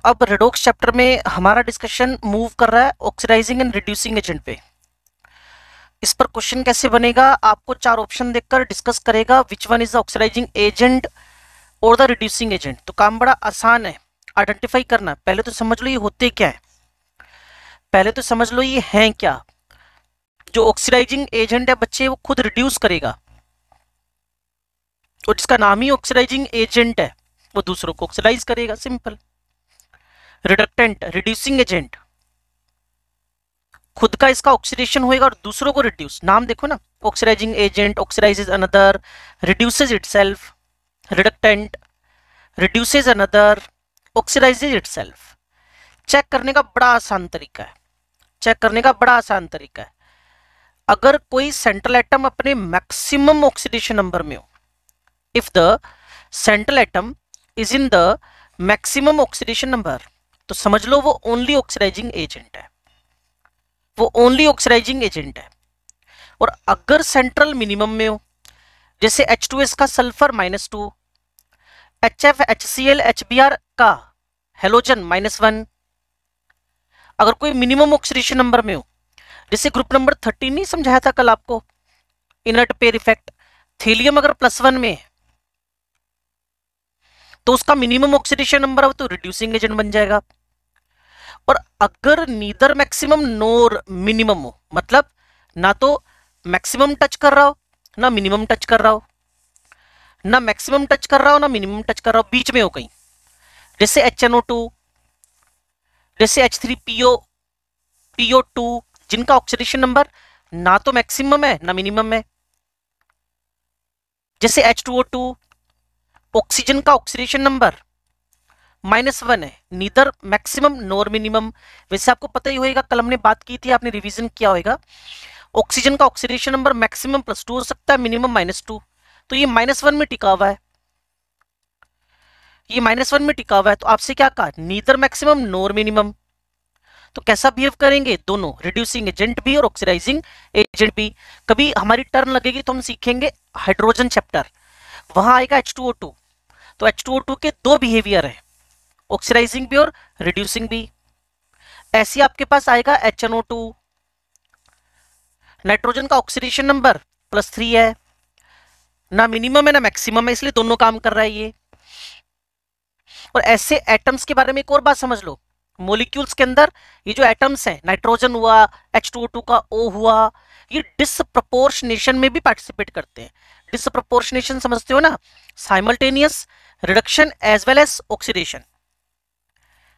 अब redox chapter में हमारा डिस्कशन मूव कर रहा है ऑक्सीडाइजिंग एंड रिड्यूसिंग एजेंट पे। इस पर क्वेश्चन कैसे बनेगा, आपको चार ऑप्शन देखकर डिस्कस करेगा which one is the oxidising agent और द रिड्यूसिंग एजेंट। तो काम बड़ा आसान है आइडेंटिफाई करना। पहले तो समझ लो ये होते क्या है, पहले तो समझ लो ये हैं क्या। जो ऑक्सीडाइजिंग एजेंट है बच्चे वो खुद रिड्यूस करेगा, और जिसका नाम ही ऑक्सीडाइजिंग एजेंट है वो दूसरों को ऑक्सीडाइज करेगा, सिंपल। रिडक्टेंट रिड्यूसिंग एजेंट, खुद का इसका ऑक्सीडेशन होएगा और दूसरों को रिड्यूस। नाम देखो ना, oxidising agent oxidises another, reduces itself. Reductant reduces another, oxidises itself. Check करने का बड़ा आसान तरीका है, चेक करने का बड़ा आसान तरीका है। अगर कोई सेंट्रल एटम अपने मैक्सिमम ऑक्सीडेशन नंबर में हो, if the central atom is in the maximum oxidation number, तो समझ लो वो ओनली ऑक्सीडाइजिंग एजेंट है, वो ओनली ऑक्सीडाइजिंग एजेंट है। और अगर सेंट्रल मिनिमम में हो, जैसे H2S का सल्फर -2, HF HCl HBr का हेलोजन -1, अगर कोई मिनिमम ऑक्सीडेशन नंबर में हो, जैसे ग्रुप नंबर 13 नहीं समझाया था कल आपको, इनर्ट पेयर इफेक्ट, थीलियम अगर +1 में है तो उसका मिनिमम ऑक्सीडेशन नंबर अब तो रिड्यूसिंग एजेंट बन जाएगा। और अगर नीदर मैक्सिमम नोर मिनिमम हो, मतलब ना तो मैक्सिमम टच कर रहा हो ना मिनिमम टच कर रहा हो, ना मैक्सिमम टच कर रहा हो ना मिनिमम टच कर रहा हो, बीच में हो कहीं, जैसे HNO2, जैसे H3PO2, जिनका ऑक्सीडेशन नंबर ना तो मैक्सिमम है ना मिनिमम है। जैसे H2O2, ऑक्सीजन का ऑक्सीडेशन नंबर -1 है, नीदर मैक्सिमम नोर मिनिमम। वैसे आपको पता ही होगा, कल हमने बात की थी, आपने रिवीजन किया होगा, ऑक्सीजन का ऑक्सीडेशन नंबर मैक्सिमम +2 हो सकता है, मिनिमम -2। तो ये -1 में टिका हुआ है, ये -1 में टिका हुआ है। तो आपसे क्या कहा, नीदर मैक्सिमम नोर मिनिमम। तो कैसा बिहेव करेंगे दोनों, रिड्यूसिंग एजेंट भी और ऑक्सीडाइजिंग एजेंट भी। कभी हमारी टर्न लगेगी तो हम सीखेंगे हाइड्रोजन चैप्टर, वहां आएगा H2O2। तो H2O2 के दो बिहेवियर है, ऑक्सीडाइजिंग भी और रिड्यूसिंग भी। ऐसे आपके पास आएगा HNO2, नाइट्रोजन का ऑक्सीडेशन नंबर +3 है, ना मिनिमम है ना मैक्सिमम है, इसलिए दोनों काम कर रहा है ये। और ऐसे एटम्स के बारे में एक और बात समझ लो, मॉलिक्यूल्स के अंदर ये जो एटम्स हैं, नाइट्रोजन हुआ, H2O2 का O हुआ, ये डिसप्रपोर्शनेशन में भी पार्टिसिपेट करते हैं। डिसप्रपोर्शनेशन समझते हो ना, simultaneous reduction as well as oxidation,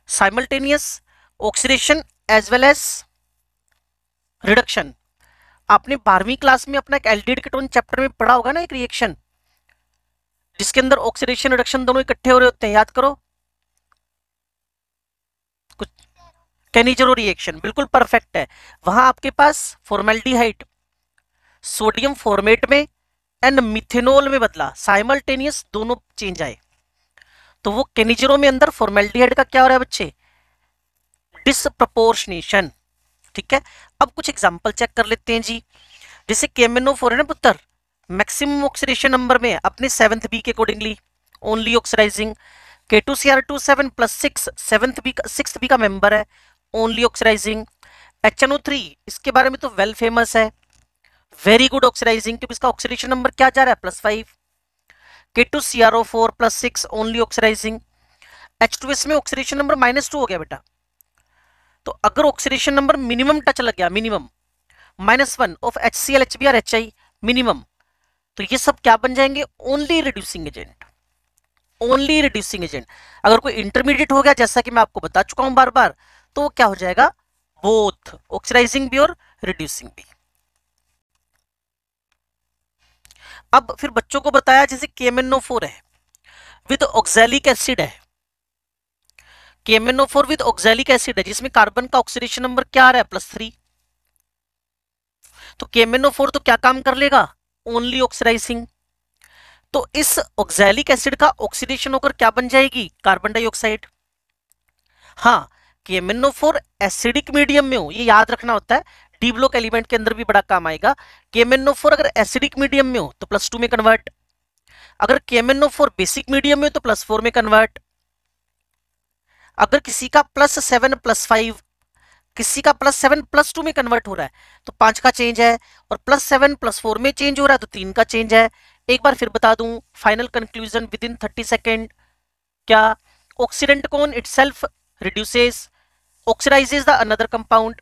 simultaneous oxidation as well as reduction. आपने 12वीं क्लास में अपना एक एल्डिहाइड कीटोन चैप्टर में पढ़ा होगा ना, एक रिएक्शन जिसके अंदर ऑक्सीडेशन रिडक्शन दोनों इकट्ठे हो रहे होते हैं, याद करो कुछ। केनिजेरो रिएक्शन बिल्कुल परफेक्ट है। वहां आपके पास फॉर्मेल्डिहाइड सोडियम फॉर्मेट में एंड मिथेनॉल में बदला, साइमल्टेनियस दोनों चेंज आए। तो वो केनिजेरो में अंदर फॉर्मेल्डिहाइड का क्या हो रहा है बच्चे, डिसप्रपोर्शनेशन। ठीक है, अब कुछ एग्जांपल चेक कर लेते हैं जी। जैसे KMnO4 है ना पुत्र, मैक्सिमम ऑक्सीडेशन नंबर में अपने 7th बी के accordingly only oxidising. K2Cr27 +6 6th B का मेंबर है, ओनली ऑक्सीडाइजिंग। HNO3 इसके बारे में तो वेल फेमस है, वेरी गुड ऑक्सीडाइजिंग, क्योंकि इसका ऑक्सीडेशन नंबर क्या जा रहा है +5। K2CrO4 +6 only oxidising. H2S में ऑक्सीडेशन नंबर -2 हो गया बेटा, तो अगर ऑक्सीडेशन नंबर मिनिमम टच लग गया, minimum -1 of HCl HBr HI minimum, तो ये सब क्या बन जाएंगे, only reducing agent, only reducing agent. अगर कोई इंटरमीडिएट हो गया, जैसा कि मैं आपको बता चुका हूं बार बार, तो वो क्या हो जाएगा, बोथ ऑक्सीडाइजिंग भी और रिड्यूसिंग भी। अब फिर बच्चों को बताया, जैसे KMnO4 है विद ऑक्सैलिक एसिड है, KMnO4 विद ऑक्सैलिक एसिड है, जिसमें कार्बन का ऑक्सीडेशन नंबर क्या आ रहा है +3। तो KMnO4 तो क्या काम कर लेगा, ओनली ऑक्सीडाइजिंग। तो इस ऑक्सैलिक एसिड का ऑक्सीडेशन होकर क्या बन जाएगी, कार्बन डाइऑक्साइड। हाँ, KMnO4 एसिडिक मीडियम में हो, ये याद रखना होता है, डी ब्लॉक एलिमेंट के अंदर भी बड़ा काम आएगा। KMnO4 अगर एसिडिक मीडियम में हो तो +2 में कन्वर्ट, अगर KMnO4 बेसिक मीडियम में हो तो +4 में कन्वर्ट। अगर किसी का +7 +5, किसी का +7 +2 में कन्वर्ट हो रहा है तो 5 का चेंज है, और +7 +4 में चेंज हो रहा है तो 3 का चेंज है। एक बार फिर बता दूं, final conclusion with in 30 second. क्या ऑक्सीडेंट कौन itself reduces oxidizes the another compound,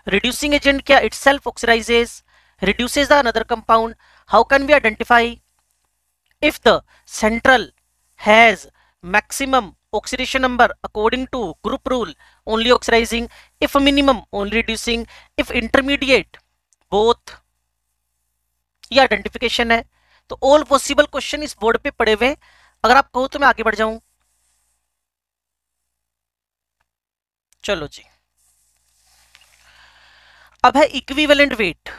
reducing agent क्या itself oxidizes reduces the another compound. How can we identify if the central has maximum oxidation number according to group rule only oxidizing, if minimum only reducing, if intermediate both? ये identification है। तो all possible question इस board पे पड़े हुए, अगर आप कहो तो मैं आगे बढ़ जाऊं। चलो जी, अब है equivalent weight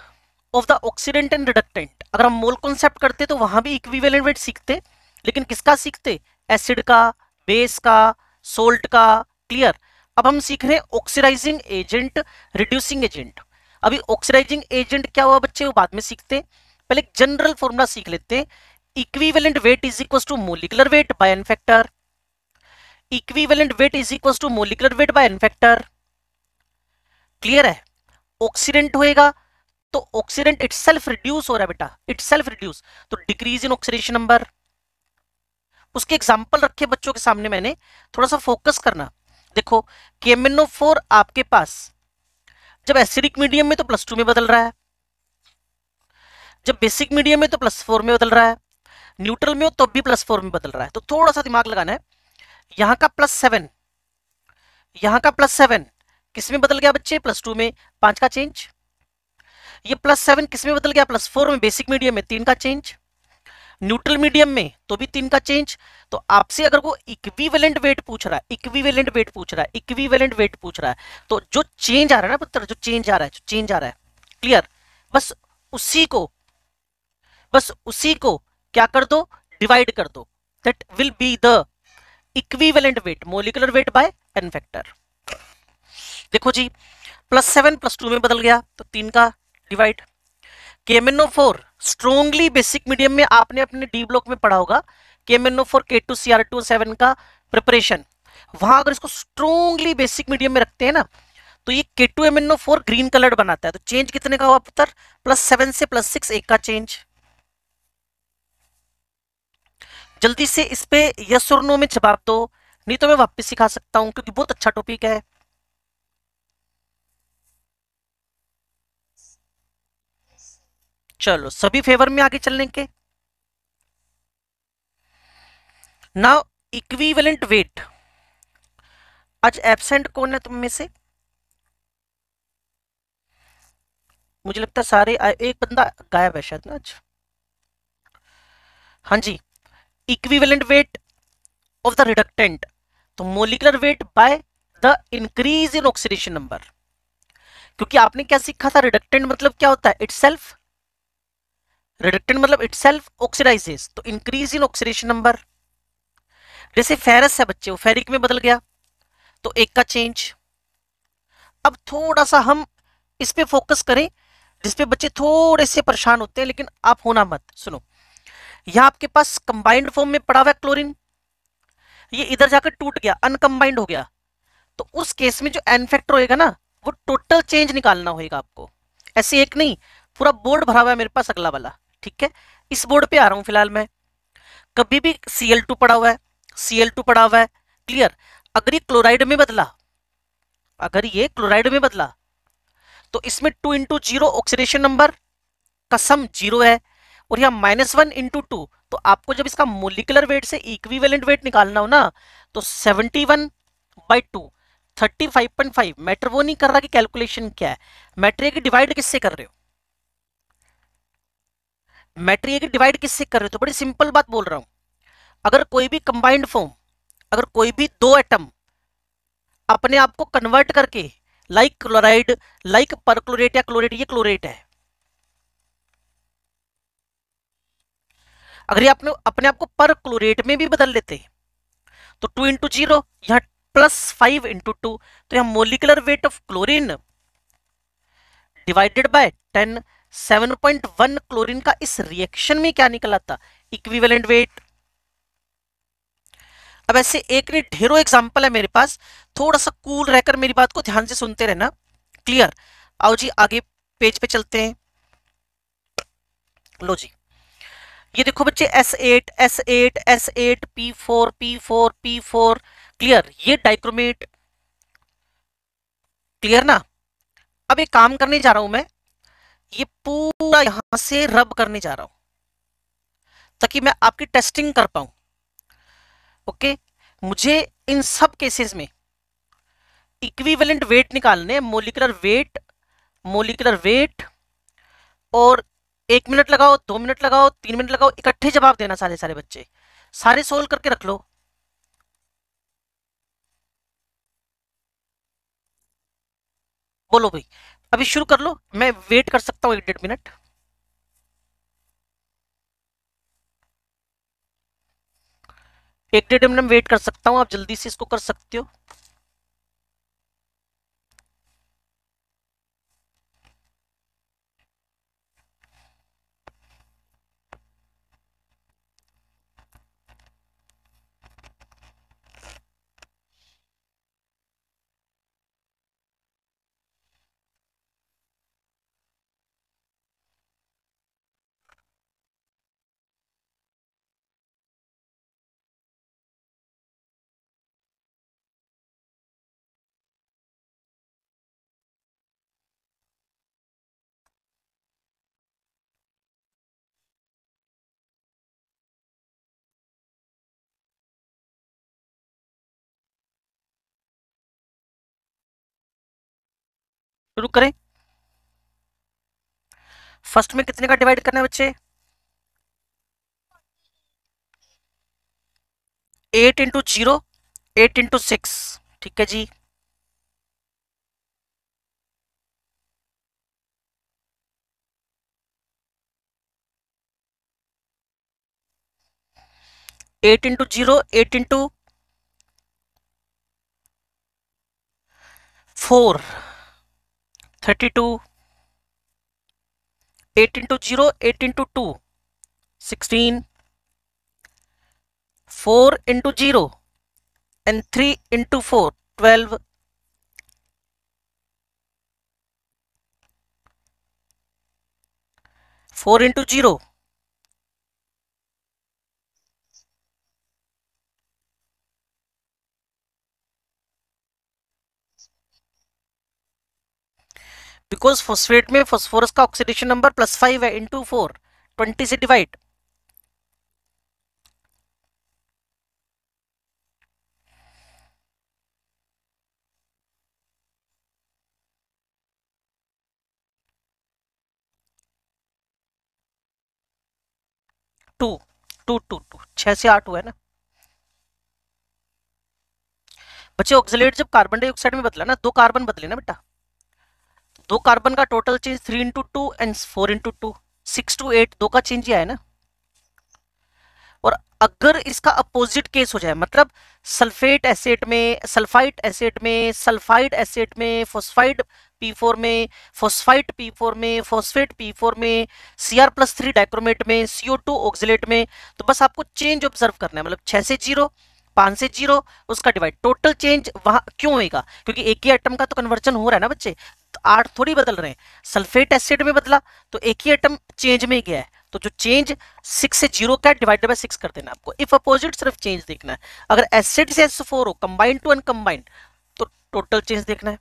of the oxidant and reductant. अगर हम मोल कॉन्सेप्ट करते तो वहां भी इक्विवेलेंट वेट सीखते, लेकिन किसका सीखते? एसिड का, बेस का, सोल्ट का। क्लियर। अब हम सीख रहे हैं ऑक्सीडाइजिंग एजेंट, रिड्यूसिंग एजेंट। अभी ऑक्सीडाइजिंग एजेंट क्या हुआ बच्चे, वो बाद में सीखते, पहले एक जनरल फॉर्मूला सीख लेते हैं। Equivalent weight is equal to molecular weight by n factor. Equivalent weight is equal to molecular weight by n factor. Clear है। ऑक्सीडेंट होएगा तो ऑक्सीडेंट इटसेल्फ रिड्यूस हो रहा है बेटा, इटसेल्फ रिड्यूस, तो डिक्रीज इन ऑक्सीडेशन नंबर। उसके example रखे बच्चों के सामने मैंने, थोड़ा सा फोकस करना। देखो KMnO4 आपके पास जब एसिडिक मीडियम में तो +2 में बदल रहा है, जब बेसिक मीडियम में तो +4 में बदल रहा है, न्यूट्रल में हो तो भी +4 में बदल रहा है। तो थोड़ा सा दिमाग लगाना है। यहाँ का +7, यहाँ का +7 किस में बदल गया बच्चे? +2 में, 5 का चेंज। ये +7 किस में बदल गया? +4 में, बेसिक मीडियम में 3 का चेंज, न्यूट्रल मीडियम में तो भी 3 का चेंज। तो आपसे अगर वो इक्विवेलेंट वेट पूछ रहा है, इक्विवेलेंट वेट पूछ रहा है, इक्विवेलेंट वेट पूछ रहा है, तो जो चेंज आ रहा है ना पुत्र, जो चेंज आ रहा है, जो चेंज आ रहा है, क्लियर, बस उसी को क्या कर दो? डिवाइड कर दो। That will be the equivalent weight, molecular weight by n factor. देखो जी, +7 +2 में बदल गया तो 3 का divide. KMnO4 strongly basic medium में आपने अपने डी ब्लॉक में पढ़ा होगा, KMnO4 K2Cr2O7 का प्रिपरेशन। वहां अगर इसको स्ट्रोंगली बेसिक मीडियम में रखते हैं ना, तो ये K2MnO4 ग्रीन कलर्ड बनाता है। तो चेंज कितने का हुआ पुत्र? +7 से +6, 1 का चेंज। जल्दी से इस पे यस और नो में जवाब दो, नहीं तो मैं वापस सिखा सकता हूं, क्योंकि बहुत अच्छा टॉपिक है। चलो सभी फेवर में आगे चलने के। Now equivalent weight. आज एब्सेंट कौन है तुम में से? मुझे लगता है सारे, एक बंदा गायब है शायद ना आज। हाँ जी, equivalent weight of the reductant, तो molecular weight by the increase in oxidation number. क्योंकि आपने क्या सीखा था? रिडक्टेंट मतलब क्या होता है? इटसेल्फ, रिडक्टेंट मतलब इटसेल्फ ऑक्सीडाइजेस, तो इंक्रीज इन ऑक्सीडेशन नंबर। जैसे फेरस है बच्चे, वो फेरिक में बदल गया तो 1 का चेंज। अब थोड़ा सा हम इस पे फोकस करें, जिसपे बच्चे थोड़े से परेशान होते हैं, लेकिन आप होना मत। सुनो, यहां आपके पास कंबाइंड फॉर्म में पड़ा हुआ है क्लोरीन, ये इधर जाकर टूट गया, अनकंबाइंड हो गया, तो उस केस में जो एन फैक्टर होएगा ना, वो टोटल चेंज निकालना होगा आपको। ऐसे एक नहीं, पूरा बोर्ड भरा हुआ है मेरे पास अगला वाला, ठीक है। इस बोर्ड पे आ रहा हूं फिलहाल मैं। कभी भी Cl2 पड़ा हुआ है, Cl2 पड़ा हुआ है, क्लियर। अगर ये क्लोराइड में बदला, अगर ये क्लोराइड में बदला, तो इसमें 2 × 0 ऑक्सीडेशन नंबर का सम 0 है, और यहाँ -1 × 2, तो आपको जब इसका मोलिकुलर वेट से इक्विवेलेंट वेट निकालना हो ना, तो 71/2 35.5। मैटर वो नहीं कर रहा कि कैलकुलेशन क्या है, मैटर ये कि डिवाइड किससे कर रहे हो, मैटर ये कि डिवाइड किससे कर रहे हो। तो बड़ी सिंपल बात बोल रहा हूं, अगर कोई भी कंबाइंड फॉर्म, अगर कोई भी 2 एटम अपने आप को कन्वर्ट करके, लाइक क्लोराइड, लाइक परक्लोरेट या क्लोरेट, ये क्लोरेट है, अगर ये अपने आप को पर क्लोरेट में भी बदल लेते तो 2 × 0, यहाँ +5 × 2, तो यहाँ molecular weight of chlorine divided by 10, 7.1 chlorine का इस रिएक्शन में क्या निकला था? Equivalent weight. अब ऐसे एक नहीं ढेरों एग्जाम्पल है मेरे पास, थोड़ा सा कूल रहकर मेरी बात को ध्यान से सुनते रहना। क्लियर? आओ जी आगे पेज पे चलते हैं। लो जी, ये देखो बच्चे S8 S8 S8 P4 P4 P4। Clear? ये डाइक्रोमेट। क्लियर ना? अब एक काम करने जा रहा हूं मैं, ये पूरा यहां से रब करने जा रहा हूं ताकि मैं आपकी टेस्टिंग कर पाऊं। ओके, मुझे इन सब केसेस में इक्विवेलेंट वेट निकालने, मोलिकुलर वेट, और 1 मिनट लगाओ, 2 मिनट लगाओ, 3 मिनट लगाओ, इकट्ठे जवाब देना सारे सारे बच्चे, सारे सोल्व करके रख लो। बोलो भाई, अभी शुरू कर लो, मैं वेट कर सकता हूँ 1-1.5 मिनट। एक 1.5 मिनट वेट कर सकता हूँ, आप जल्दी से इसको कर सकते हो। शुरू करें। फर्स्ट में कितने का डिवाइड करना है बच्चे? 8 × 0, 8 × 6। ठीक है जी। Eight into 4, 32। 8 × 0, 8 × 2, 16। 4 × 0 and 3 × 4, 12। 4 × 0, because phosphate में फॉस्फोरस का ऑक्सीडेशन नंबर +5 है, इंटू 4, 20 से डिवाइड। टू टू टू टू 6 से 8 हुआ है ना बच्चे। ऑक्सीलेट जब कार्बन डाइऑक्साइड में बदला ना, 2 कार्बन बदले ना बेटा, 2 कार्बन का टोटल चेंज 3 × 2 एंड 4 × 2, 6 to 8, 2 का चेंज ही आया ना। और अगर इसका अपोजिट केस हो जाए, मतलब सल्फेट एसिड में, सल्फाइड एसिड में, सल्फाइड एसिड में, फोस्फाइड P4 में, फोस्फाइड P4 में, फोस्फेट P4 में, Cr+3 डाइक्रोमेट में, CO2 ऑक्सिलेट में, तो बस आपको चेंज ऑब्जर्व करना है, मतलब 6 से 0, 5 से 0, उसका डिवाइड, टोटल चेंज वहां क्यों होगा? क्योंकि एक ही एटम का तो कन्वर्जन हो रहा है ना बच्चे, तो 8 थोड़ी बदल रहे हैं। सल्फेट एसिड में बदला तो एक ही एटम चेंज में गया है, तो जो चेंज 6 से 0 का डिवाइडेड बाय 6 कर देना आपको। इफ अपोजिट सिर्फ चेंज देखना है। अगर एसिड से S4 हो, कंबाइंड टू अनकंबाइंड, तो टोटल चेंज देखना है।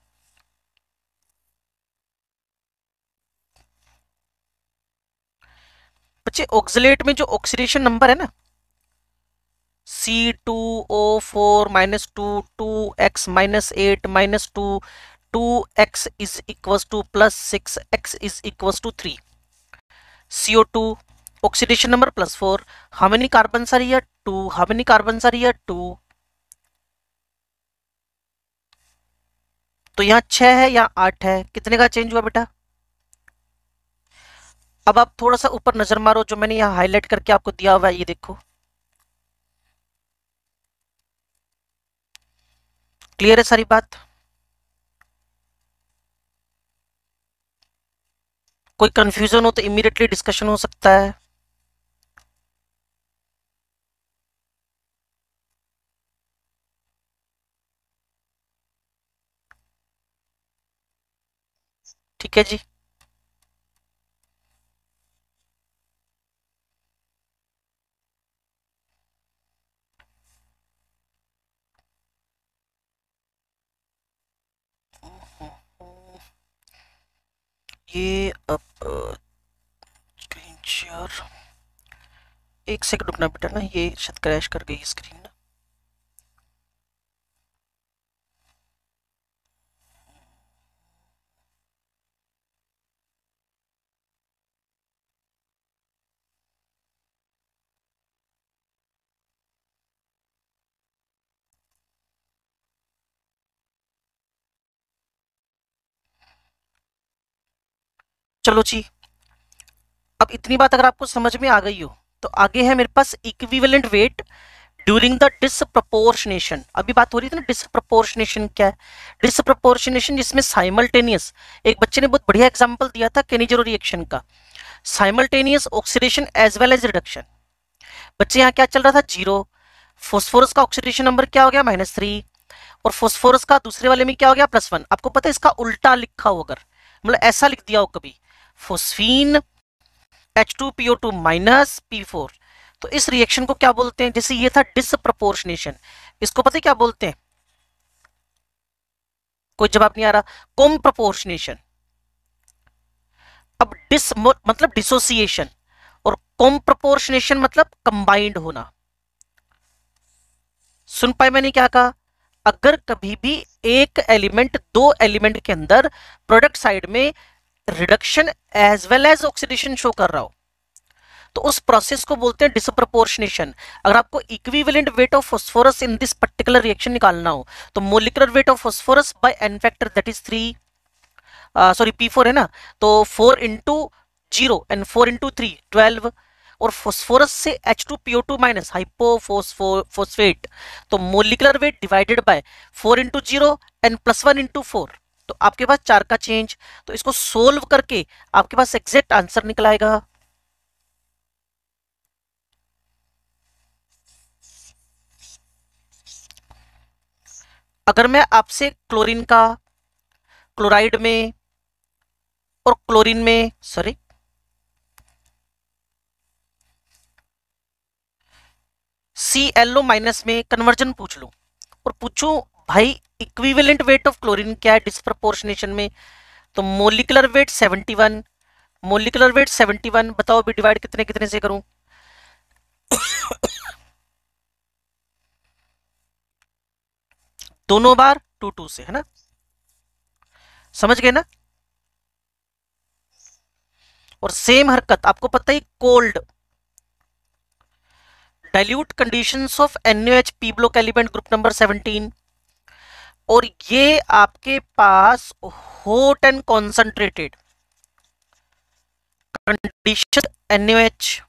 बच्चे ऑक्सिलेट में जो ऑक्सीडेशन नंबर है ना, C2O4 -2 2x -8 -2 2x is equals to +6x is equals to 3। CO2 oxidation number +4, how many carbons are here? 2। how many carbons are here? 2। तो यहाँ 6 है, यहाँ 8 है, कितने का चेंज हुआ बेटा? अब आप थोड़ा सा ऊपर नजर मारो, जो मैंने यहाँ हाईलाइट करके आपको दिया हुआ है, ये देखो। क्लियर है सारी बात? कोई कंफ्यूजन हो तो इमीडिएटली डिस्कशन हो सकता है। ठीक है जी। ये अब स्क्रीन शेयर, एक सेकंड रुकना बेटा ना, ये शायद क्रैश कर गई स्क्रीन ना। चलो जी, अब इतनी बात अगर आपको समझ में आ गई हो तो आगे है मेरे पास equivalent weight during the disproportionation. अभी बात हो रही थी ना डिसप्रपोर्शनेशन क्या है। डिसप्रपोर्शनेशन जिसमें साइमल्टेनियस, एक बच्चे ने बहुत बढ़िया एग्जांपल दिया था केनिजेरो रिएक्शन का, simultaneous oxidation as well as reduction. बच्चे यहाँ क्या चल रहा था, जीरो। फोस्फोरस का ऑक्सीडेशन नंबर क्या हो गया, -3, और फोस्फोरस का दूसरे वाले में क्या हो गया, +1। आपको पता है इसका उल्टा लिखा हो, अगर मतलब ऐसा लिख दिया हो कभी, फोस्फीन H2PO2 माइनस P4, तो इस रिएक्शन को क्या बोलते हैं, जैसे ये था डिसप्रपोर्शनेशन, इसको पता है क्या बोलते हैं, कोई जवाब नहीं आ रहा, कॉम प्रपोर्शनेशन। अब डिस मतलब डिसोसिएशन और कॉम प्रपोर्शनेशन मतलब कंबाइंड होना। सुन पाए मैंने क्या कहा, अगर कभी भी एक एलिमेंट दो एलिमेंट के अंदर प्रोडक्ट साइड में reduction as well as oxidation show कर रहा हो तो उस प्रोसेस को बोलते हैं डिसप्रपोर्शनेशन। अगर आपको equivalent weight of phosphorus in this particular reaction निकालना हो तो molecular weight of phosphorus by n factor that is 3, sorry P4 है ना, तो 4 इंटू 0 एंड 4 इंटू 3 12, और फास्फोरस से H2PO2 माइनस हाइपोफोस्फेट, तो molecular weight divided by 4 into 0 and +1 into 4, तो आपके पास 4 का चेंज। तो इसको सोल्व करके आपके पास एग्जैक्ट आंसर निकल आएगा। अगर मैं आपसे क्लोरीन का क्लोराइड में और क्लोरीन में, सॉरी ClO माइनस में कन्वर्जन पूछ लूं और पूछूं भाई इक्विवेलेंट वेट ऑफ क्लोरीन क्या है डिसप्रपोर्शनेशन में, तो मोलिकुलर वेट 71, मोलिकुलर वेट 71, बताओ अभी डिवाइड कितने कितने से करूं, दोनों बार 2 2 से, है ना, समझ गए ना। और सेम हरकत आपको पता ही cold dilute conditions of NaOH P block element group number 17, और ये आपके पास hot and concentrated condition NaOH।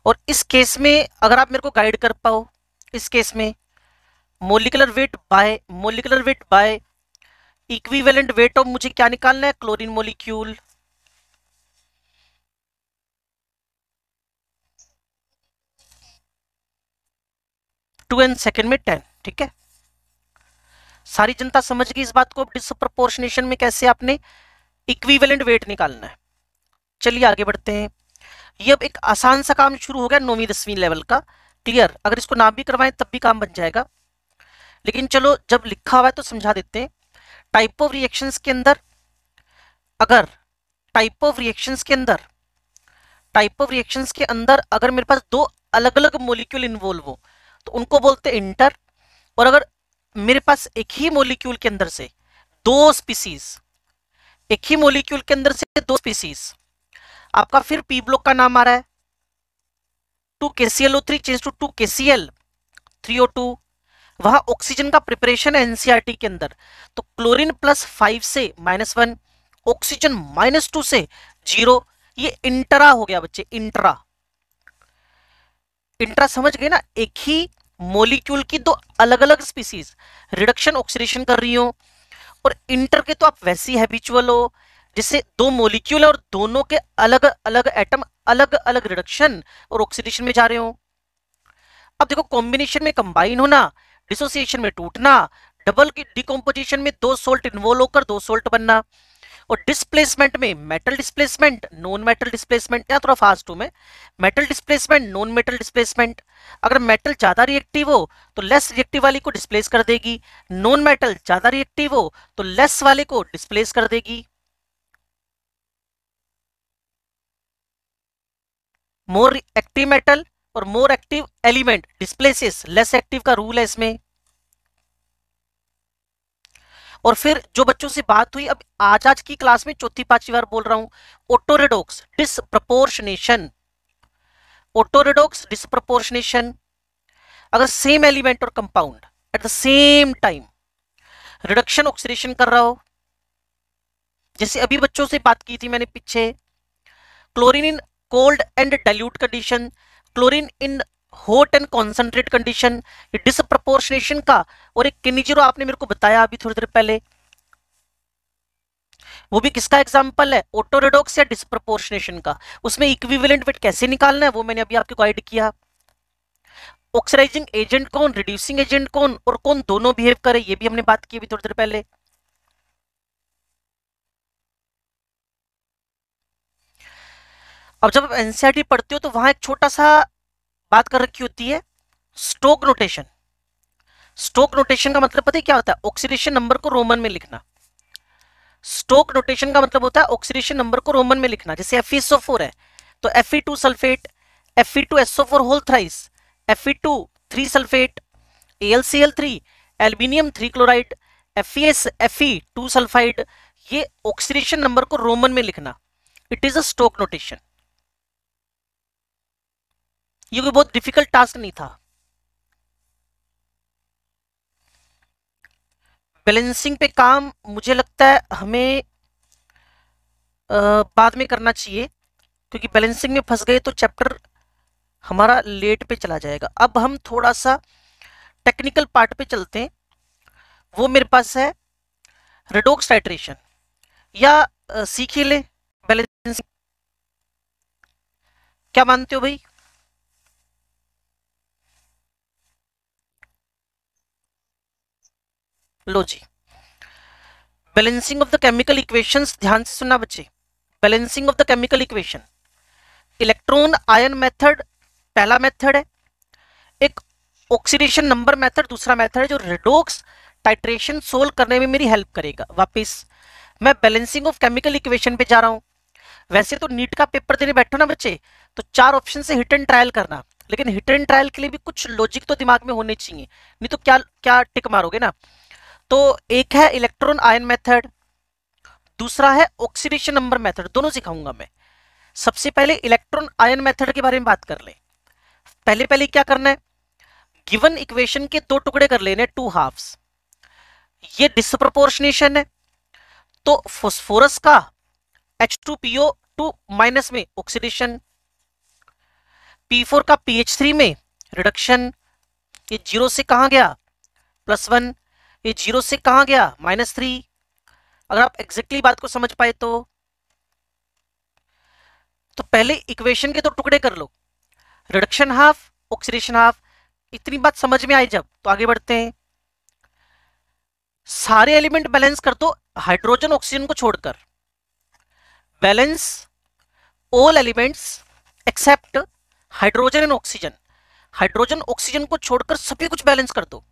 और इस केस में अगर आप मेरे को गाइड कर पाओ, इस केस में molecular weight by equivalent weight of, मुझे क्या निकालना है, chlorine molecule. Two and second में 10, ठीक है। सारी जनता समझ गई इस बात को, डिसप्रपोर्शनेशन में कैसे आपने इक्विवेलेंट वेट निकालना है। चलिए आगे बढ़ते हैं। ये अब एक आसान सा काम शुरू हो गया 9वीं 10वीं लेवल का, क्लियर। अगर इसको ना भी करवाएं तब भी काम बन जाएगा, लेकिन चलो जब लिखा हुआ है तो समझा देते हैं। टाइप ऑफ रिएक्शंस के अंदर, अगर टाइप ऑफ रिएक्शंस के अंदर अगर मेरे पास दो अलग अलग मोलिक्यूल इन्वॉल्व हो तो उनको बोलते हैं इंटर। और अगर मेरे पास एक ही मोलिक्यूल के अंदर से दो स्पीसीज, आपका फिर पी ब्लॉक का नाम आ रहा है 2KClO3 चेंज टू 2KCl3O2। वहां ऑक्सीजन का प्रिपरेशन है एनसीईआरटी के अंदर, तो क्लोरीन +5 से -1, ऑक्सीजन -2 से 0, ये इंट्रा हो गया बच्चे, इंट्रा समझ गए ना, एक ही मोलिक्यूल की दो अलग अलग स्पीसीज रिडक्शन ऑक्सीडेशन कर रही हो। और इंटर के तो आप वैसे ही हैबिचुअल हो, जिससे दो मोलिक्यूल और दोनों के अलग अलग एटम अलग अलग रिडक्शन और ऑक्सीडेशन में जा रहे हो। अब देखो कॉम्बिनेशन में कंबाइन होना, डिसोसिएशन में टूटना, डबल की डिकम्पोजिशन में दो सोल्ट इन्वॉल्व होकर दो सोल्ट बनना, और डिस्प्लेसमेंट में metal displacement, non metal displacement, या थोड़ा फास्ट हूं मैं, metal displacement, non metal displacement. अगर मेटल ज्यादा रिएक्टिव हो तो लेस रिएक्टिव वाली को डिस्प्लेस कर देगी, नॉन मेटल ज्यादा रिएक्टिव हो तो लेस वाले को डिस्प्लेस कर देगी। मोर एक्टिव मेटल और more active element displaces less active का रूल है इसमें। और फिर जो बच्चों से बात हुई, अब आज की क्लास में चौथी पांचवी बार बोल रहा हूं, ऑटोरेडॉक्स डिसप्रपोर्शनेशन। ऑटोरेडॉक्स डिसप्रपोर्शनेशन, अगर सेम एलिमेंट और compound at the same time reduction oxidation कर रहा हो, जैसे अभी बच्चों से बात की थी मैंने पीछे, chlorine in cold and dilute condition, chlorine in hot and concentrate condition, ये डिसप्रपोर्शनेशन का। और एक किनीजीरो आपने मेरे को बताया अभी थोड़ी देर पहले, वो भी किसका एग्जांपल है, ऑटोरेडॉक्स या डिसप्रपोर्शनेशन का। उसमें इक्विवेलेंट वेट कैसे निकालना है वो मैंने अभी आपको गाइड किया। ऑक्सीडाइजिंग एजेंट कौन, रिड्यूसिंग एजेंट कौन, और कौन दोनों बिहेव करे, ये भी हमने बात की अभी थोड़ी देर पहले। अब जब एनसीईआरटी पढ़ते हो तो वहां एक छोटा सा बात कर रखी होती है, स्टोक नोटेशन। स्टोक नोटेशन का मतलब पता है क्या होता है, ऑक्सीडेशन नंबर को रोमन में लिखना। स्टोक नोटेशन का मतलब होता है ऑक्सीडेशन नंबर को रोमन में लिखना। जैसे FeSO4 है तो Fe2 sulphate, Fe2SO4 whole thrice, Fe2 3 sulphate, AlCl3, aluminium 3 chloride, Fe2 sulphide. ये ऑक्सीडेशन नंबर को रोमन में लिखना, it is a Stock notation. ये कोई बहुत डिफिकल्ट टास्क नहीं था। बैलेंसिंग पे काम मुझे लगता है हमें बाद में करना चाहिए, क्योंकि बैलेंसिंग में फंस गए तो चैप्टर हमारा लेट पे चला जाएगा। अब हम थोड़ा सा टेक्निकल पार्ट पे चलते हैं, वो मेरे पास है रेडॉक्स टाइट्रेशन, या सीख ही ले बैलेंसिंग। क्या मानते हो भाई? लो जी, balancing of the chemical equations, ध्यान से सुनना बच्चे। Balancing of the chemical equation, electron ion method पहला मेथड है, एक ऑक्सीडेशन नंबर मेथड दूसरा मेथड है, जो रेडॉक्स टाइट्रेशन सोल्व करने में मेरी हेल्प करेगा। वापस मैं बैलेंसिंग ऑफ केमिकल इक्वेशन पे जा रहा हूं। वैसे तो नीट का पेपर देने बैठो ना बच्चे तो 4 ऑप्शन से हिट एंड ट्रायल करना, लेकिन हिट एंड ट्रायल के लिए भी कुछ लॉजिक तो दिमाग में होने चाहिए, नहीं तो क्या क्या टिक मारोगे ना। तो एक है इलेक्ट्रॉन आयन मेथड, दूसरा है ऑक्सीडेशन नंबर मेथड, दोनों सिखाऊंगा मैं। सबसे पहले इलेक्ट्रॉन आयन मेथड के बारे में बात कर ले। पहले पहले क्या करना है, गिवन इक्वेशन के दो टुकड़े कर लेने, टू हाफ्स। ये डिसप्रोपोर्शनेशन है, तो फास्फोरस का H2PO2 माइनस में ऑक्सीडेशन, P4 का PH3 में रिडक्शन। ये जीरो से कहां गया, +1, ये जीरो से कहां गया, -3। अगर आप एग्जैक्टली बात को समझ पाए तो पहले इक्वेशन के दो टुकड़े कर लो, रिडक्शन हाफ ऑक्सीडेशन हाफ। इतनी बात समझ में आई जब, तो आगे बढ़ते हैं। सारे एलिमेंट बैलेंस कर दो हाइड्रोजन ऑक्सीजन को छोड़कर, balance all elements except hydrogen and oxygen. Hydrogen oxygen को छोड़कर सभी कुछ बैलेंस कर दो।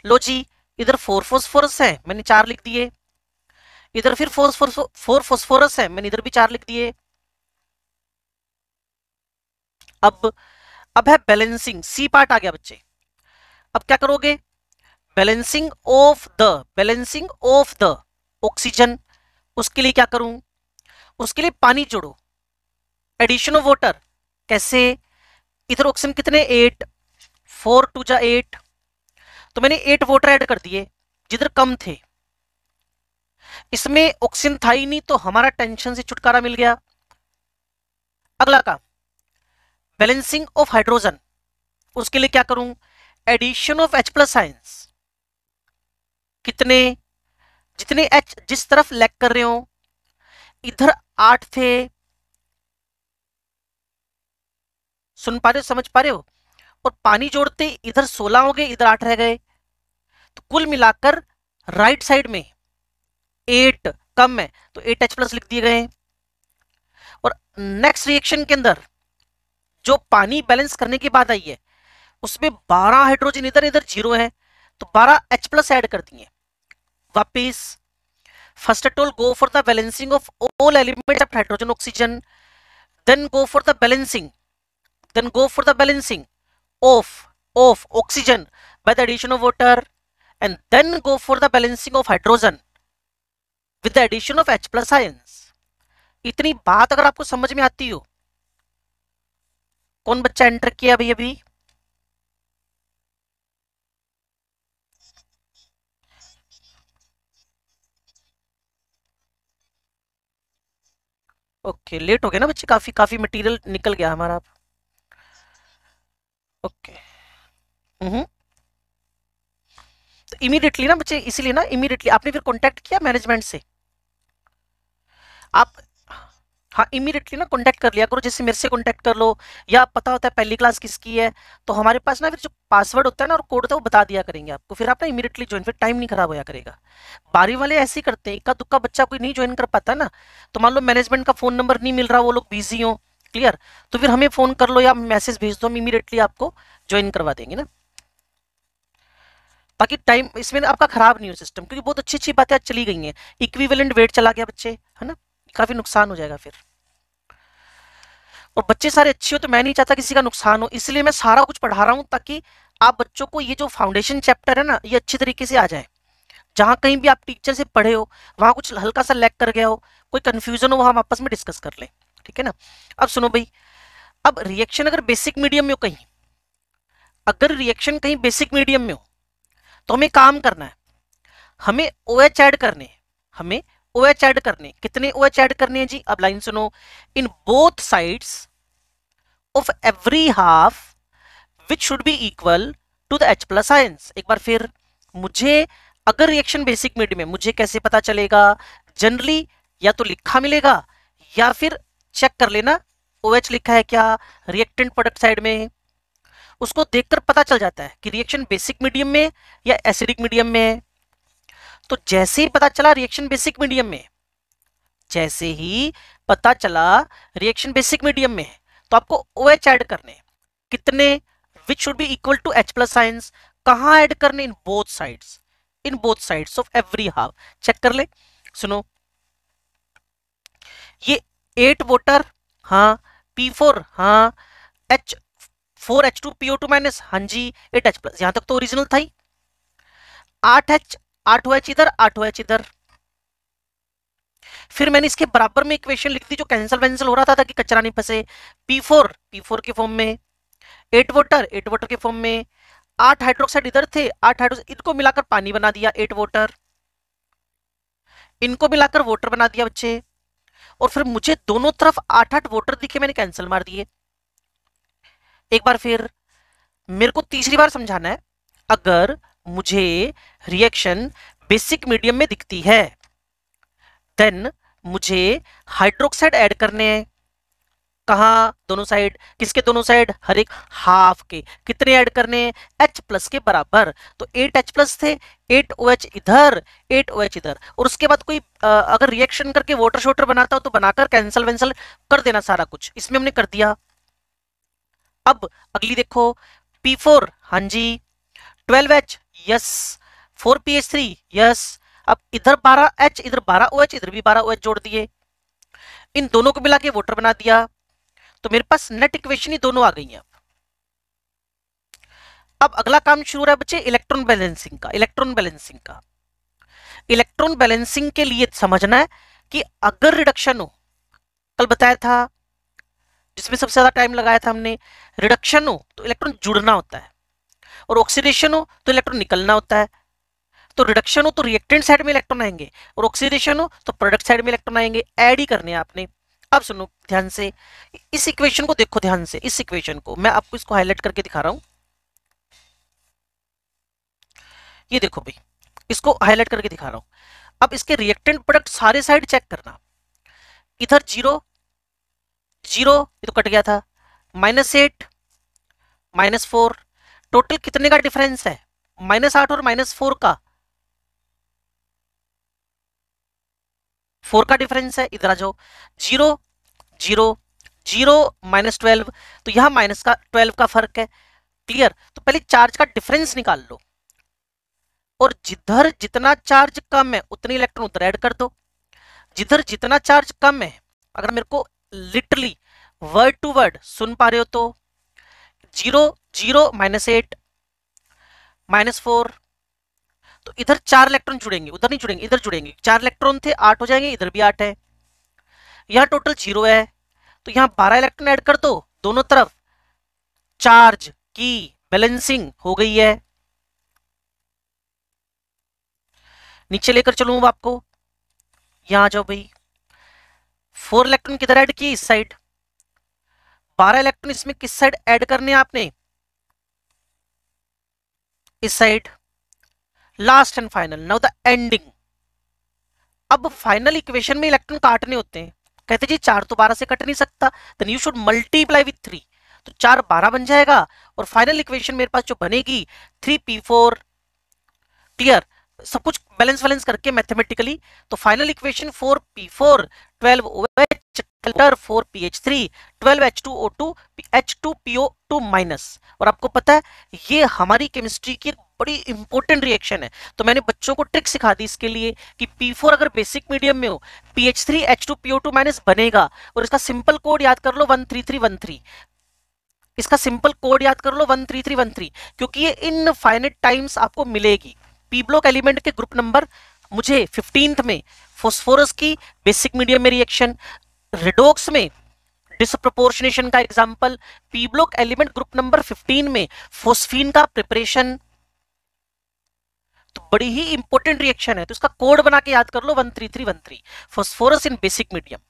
लो जी, इधर 4 फॉस्फोरस है, मैंने 4 लिख दिए, इधर फिर 4 फॉस्फोरस है, मैंने इधर भी 4 लिख दिए। अब है बैलेंसिंग, सी पार्ट आ गया बच्चे। अब क्या करोगे, बैलेंसिंग ऑफ द ऑक्सीजन। उसके लिए क्या करूं, उसके लिए पानी जोड़ो, एडिशन ऑफ वाटर। कैसे, इधर ऑक्सीजन कितने 8, 4 2 जा 8, तो मैंने 8 वाटर ऐड कर दिए जिधर कम थे। इसमें ऑक्सीजन था ही नहीं तो हमारा टेंशन से छुटकारा मिल गया। अगला काम, बैलेंसिंग ऑफ हाइड्रोजन। उसके लिए क्या करूं, एडिशन ऑफ H+ आयंस। कितने, जितने H जिस तरफ लैग कर रहे हो, इधर 8 थे, सुन पा रहे हो, समझ पा रहे हो, और पानी जोड़ते इधर 16 हो गए, इधर 8 रह गए। तो कुल मिलाकर राइट साइड में 8 कम है तो 8H+ लिख दिए गए हैं। और नेक्स्ट रिएक्शन के अंदर जो पानी बैलेंस करने की बात आई है उसमें 12 हाइड्रोजन इधर इधर 0 है तो 12H+ ऐड कर दिए वापिस। First at all go for the balancing of all elements except hydrogen oxygen, then go for the balancing of oxygen by the addition of water, and then go for the balancing of hydrogen with the addition of H+ ions। इतनी बात अगर आपको समझ में आती हो, कौन बच्चा एंटर किया भाई अभी? ओके लेट हो गया ना बच्चे, काफी काफी मटेरियल निकल गया हमारा। ओके तो इमीडिएटली ना बच्चे, इसीलिए ना इमीडिएटली आपने फिर कांटेक्ट किया मैनेजमेंट से। आप हाँ इमीडिएटली ना कांटेक्ट कर लिया करो, जैसे मेरे से कांटेक्ट कर लो, या पता होता है पहली क्लास किसकी है तो हमारे पास ना फिर जो पासवर्ड होता है ना और कोड होता है वो बता दिया करेंगे आपको, फिर आप ना इमीडिएटली ज्वाइन, फिर टाइम नहीं खराब होया करेगा। बारी वाले ऐसे ही करते हैं, इक्का दुक्का बच्चा कोई नहीं ज्वाइन कर पाता ना, तो मान लो मैनेजमेंट का फोन नंबर नहीं मिल रहा, वो लोग बिजी हो, क्लियर, तो फिर हमें फोन कर लो या मैसेज भेज दो, हम इमीडिएटली आपको ज्वाइन करवा देंगे ना, ताकि टाइम इसमें आपका खराब नहीं हो सिस्टम, क्योंकि बहुत अच्छी अच्छी बातें चली गई हैं। इक्विवेलेंट वेट चला गया बच्चे, है ना, काफी नुकसान हो जाएगा फिर। और बच्चे सारे अच्छे हो तो मैं नहीं चाहता किसी का नुकसान हो, इसलिए मैं सारा कुछ पढ़ा रहा हूं ताकि आप बच्चों को ये जो फाउंडेशन चैप्टर है ना ये अच्छी तरीके से आ जाए। जहां कहीं भी आप टीचर से पढ़े हो वहां कुछ हल्का सा लैग कर गया हो, कोई कंफ्यूजन हो, हम आपस में डिस्कस कर लें, ठीक है ना। अब सुनो भाई, अब रिएक्शन अगर बेसिक मीडियम में हो कहीं, अगर रिएक्शन कहीं बेसिक मीडियम में हो तो हमें काम करना है, हमें OH ऐड करने, हमें OH ऐड करने, कितने OH ऐड करने हैं जी? अब लाइन सुनो, in both sides of every half which should be equal to the H+ ions. एक बार फिर, मुझे अगर रिएक्शन बेसिक मीडियम में, मुझे कैसे पता चलेगा? जनरली या तो लिखा मिलेगा या फिर चेक कर लेना OH लिखा है क्या रिएक्टेंट प्रोडक्ट साइड में, उसको देखकर पता चल जाता है कि रिएक्शन बेसिक मीडियम में या एसिडिक मीडियम में है। तो जैसे ही पता चला रिएक्शन बेसिक मीडियम में, जैसे ही पता चला रिएक्शन बेसिक मीडियम में तो आपको OH ऐड करने, कितने? Which should be equal to H+ ions. कहां ऐड करने? In both sides of every half. Check कर ले, सुनो, ये 8 वाटर, हाँ, P4, हाँ, H4H2PO2- हाँ जी, 8H+, यहां तक तो ओरिजिनल था ही। 8OH इधर, 8OH इधर। फिर मैंने इसके बराबर में इक्वेशन लिख दी जो कैंसिल हो रहा था ताकि कचरा नहीं फंसे। P4 के फॉर्म में, 8 वाटर के फॉर्म में, 8 हाइड्रोक्साइड इधर थे, 8 हाइड्रोक्साइड, इनको मिलाकर पानी बना दिया 8 वाटर, इनको मिलाकर वाटर बना दिया बच्चे। और फिर मुझे दोनों तरफ 8 वाटर दिखे, मैंने कैंसिल मार दिए। एक बार फिर मेरे को तीसरी बार समझाना है, अगर मुझे रिएक्शन बेसिक मीडियम में दिखती है देन मुझे हाइड्रोक्साइड ऐड करने हैं। कहा? दोनों साइड। किसके दोनों साइड? हर एक हाफ के। कितने ऐड करने हैं? H+ के बराबर। तो 8H+ थे, 8OH इधर, 8OH इधर। और उसके बाद कोई अगर रिएक्शन करके वाटर शोटर बनाता हो तो बनाकर कैंसल वैंसल कर देना सारा कुछ, इसमें हमने कर दिया। अब अगली देखो, P4, हाँ जी, 12H, यस, 4PH3, यस। अब इधर 12H, इधर 12OH, इधर भी 12OH जोड़ दिए, इन दोनों को मिला के वाटर बना दिया। तो मेरे पास नेट इक्वेशन ही दोनों आ गई हैं। अब अगला काम शुरू हो रहा है बच्चे इलेक्ट्रॉन बैलेंसिंग का। इलेक्ट्रॉन बैलेंसिंग के लिए समझना है कि अगर रिडक्शन हो, कल बताया था जिसमें सबसे ज्यादा टाइम लगाया था हमने, रिडक्शन हो तो इलेक्ट्रॉन जुड़ना होता है, और ऑक्सीडेशन हो तो इलेक्ट्रॉन निकलना होता है। तो रिडक्शन हो तो रिएक्टेंट साइड में इलेक्ट्रॉन आएंगे, और ऑक्सीडेशन हो तो प्रोडक्ट साइड में इलेक्ट्रॉन आएंगे। ऐड ही करने हैं आपने। अब सुनो ध्यान से, इस इक्वेशन को देखो ध्यान से, इस इक्वेशन को मैं आपको इसको हाईलाइट करके दिखा रहा हूं। ये देखो भाई, इसको हाईलाइट करके दिखा रहा हूं। अब इसके रिएक्टेंट प्रोडक्ट सारे साइड चेक करना, इधर 0 0, ये तो कट गया था, -8 -4, टोटल कितने का डिफरेंस है? -8 और -4 का 4 का डिफरेंस है, इधर आ जाओ। 0 0 0 -12, तो यहां माइनस का 12 का फर्क है। क्लियर? तो पहले चार्ज का डिफरेंस निकाल लो, और जिधर जितना चार्ज कम है उतने इलेक्ट्रॉन उधर ऐड कर दो। जिधर जितना चार्ज कम है, अगर मेरे को लिटरली वर्ड टू वर्ड सुन पा रहे हो तो 0 0 -8 -4, तो इधर 4 इलेक्ट्रॉन जुड़ेंगे, उधर नहीं जुड़ेंगे, इधर जुड़ेंगे। 4 इलेक्ट्रॉन थे, 8 हो जाएंगे, इधर भी 8 है। यहाँ टोटल 0 है, तो यहाँ 12 इलेक्ट्रॉन ऐड कर दो दोनों तरफ, चार्ज की बैलेंसिंग हो गई है। नीचे लेकर चलूं आपको, यहां आ जाओ भाई। 4 इलेक्ट्रॉन किधर ऐड किए? इस साइड। 12 इलेक्ट्रॉन इसमें किस साइड ऐड करने हैं आपने? इस side. Last and final, now the ending. अब फाइनल इक्वेशन में इलेक्ट्रॉन काटने होते हैं, कहते जी 4 तो 12 से कट नहीं सकता, then you should multiply with 3, तो 4 12 बन जाएगा, और फाइनल इक्वेशन मेरे पास जो बनेगी 3p4। क्लियर? सब कुछ बैलेंस बैलेंस करके मैथमेटिकली, तो final equation 4p4 12OH 4pH3 12H2O2 H2PO2 minus. और आपको पता है ये हमारी केमिस्ट्री की एक बड़ी इंपॉर्टेंट रिएक्शन है, तो मैंने बच्चों को ट्रिक सिखा दी इसके लिए कि P4 अगर बेसिक मीडियम में हो, PH3 H2PO2 माइनस बनेगा, और इसका सिंपल कोड याद कर लो 13313। इसका सिंपल कोड याद कर लो 13313, क्योंकि ये इनफाइनाइट टाइम्स आपको मिलेगी। पी ब्लॉक एलिमेंट के ग्रुप नंबर मुझे 15th में फॉस्फोरस की बेसिक मीडियम में रिएक्शन, रेडॉक्स में डिसप्रोपोर्शनेशन का example, P block element group number 15 में फॉस्फीन का प्रिपरेशन, तो बड़ी ही इंपॉर्टेंट रिएक्शन है, तो इसका कोड बना के याद कर लो 13313, फॉस्फोरस इन बेसिक मीडियम।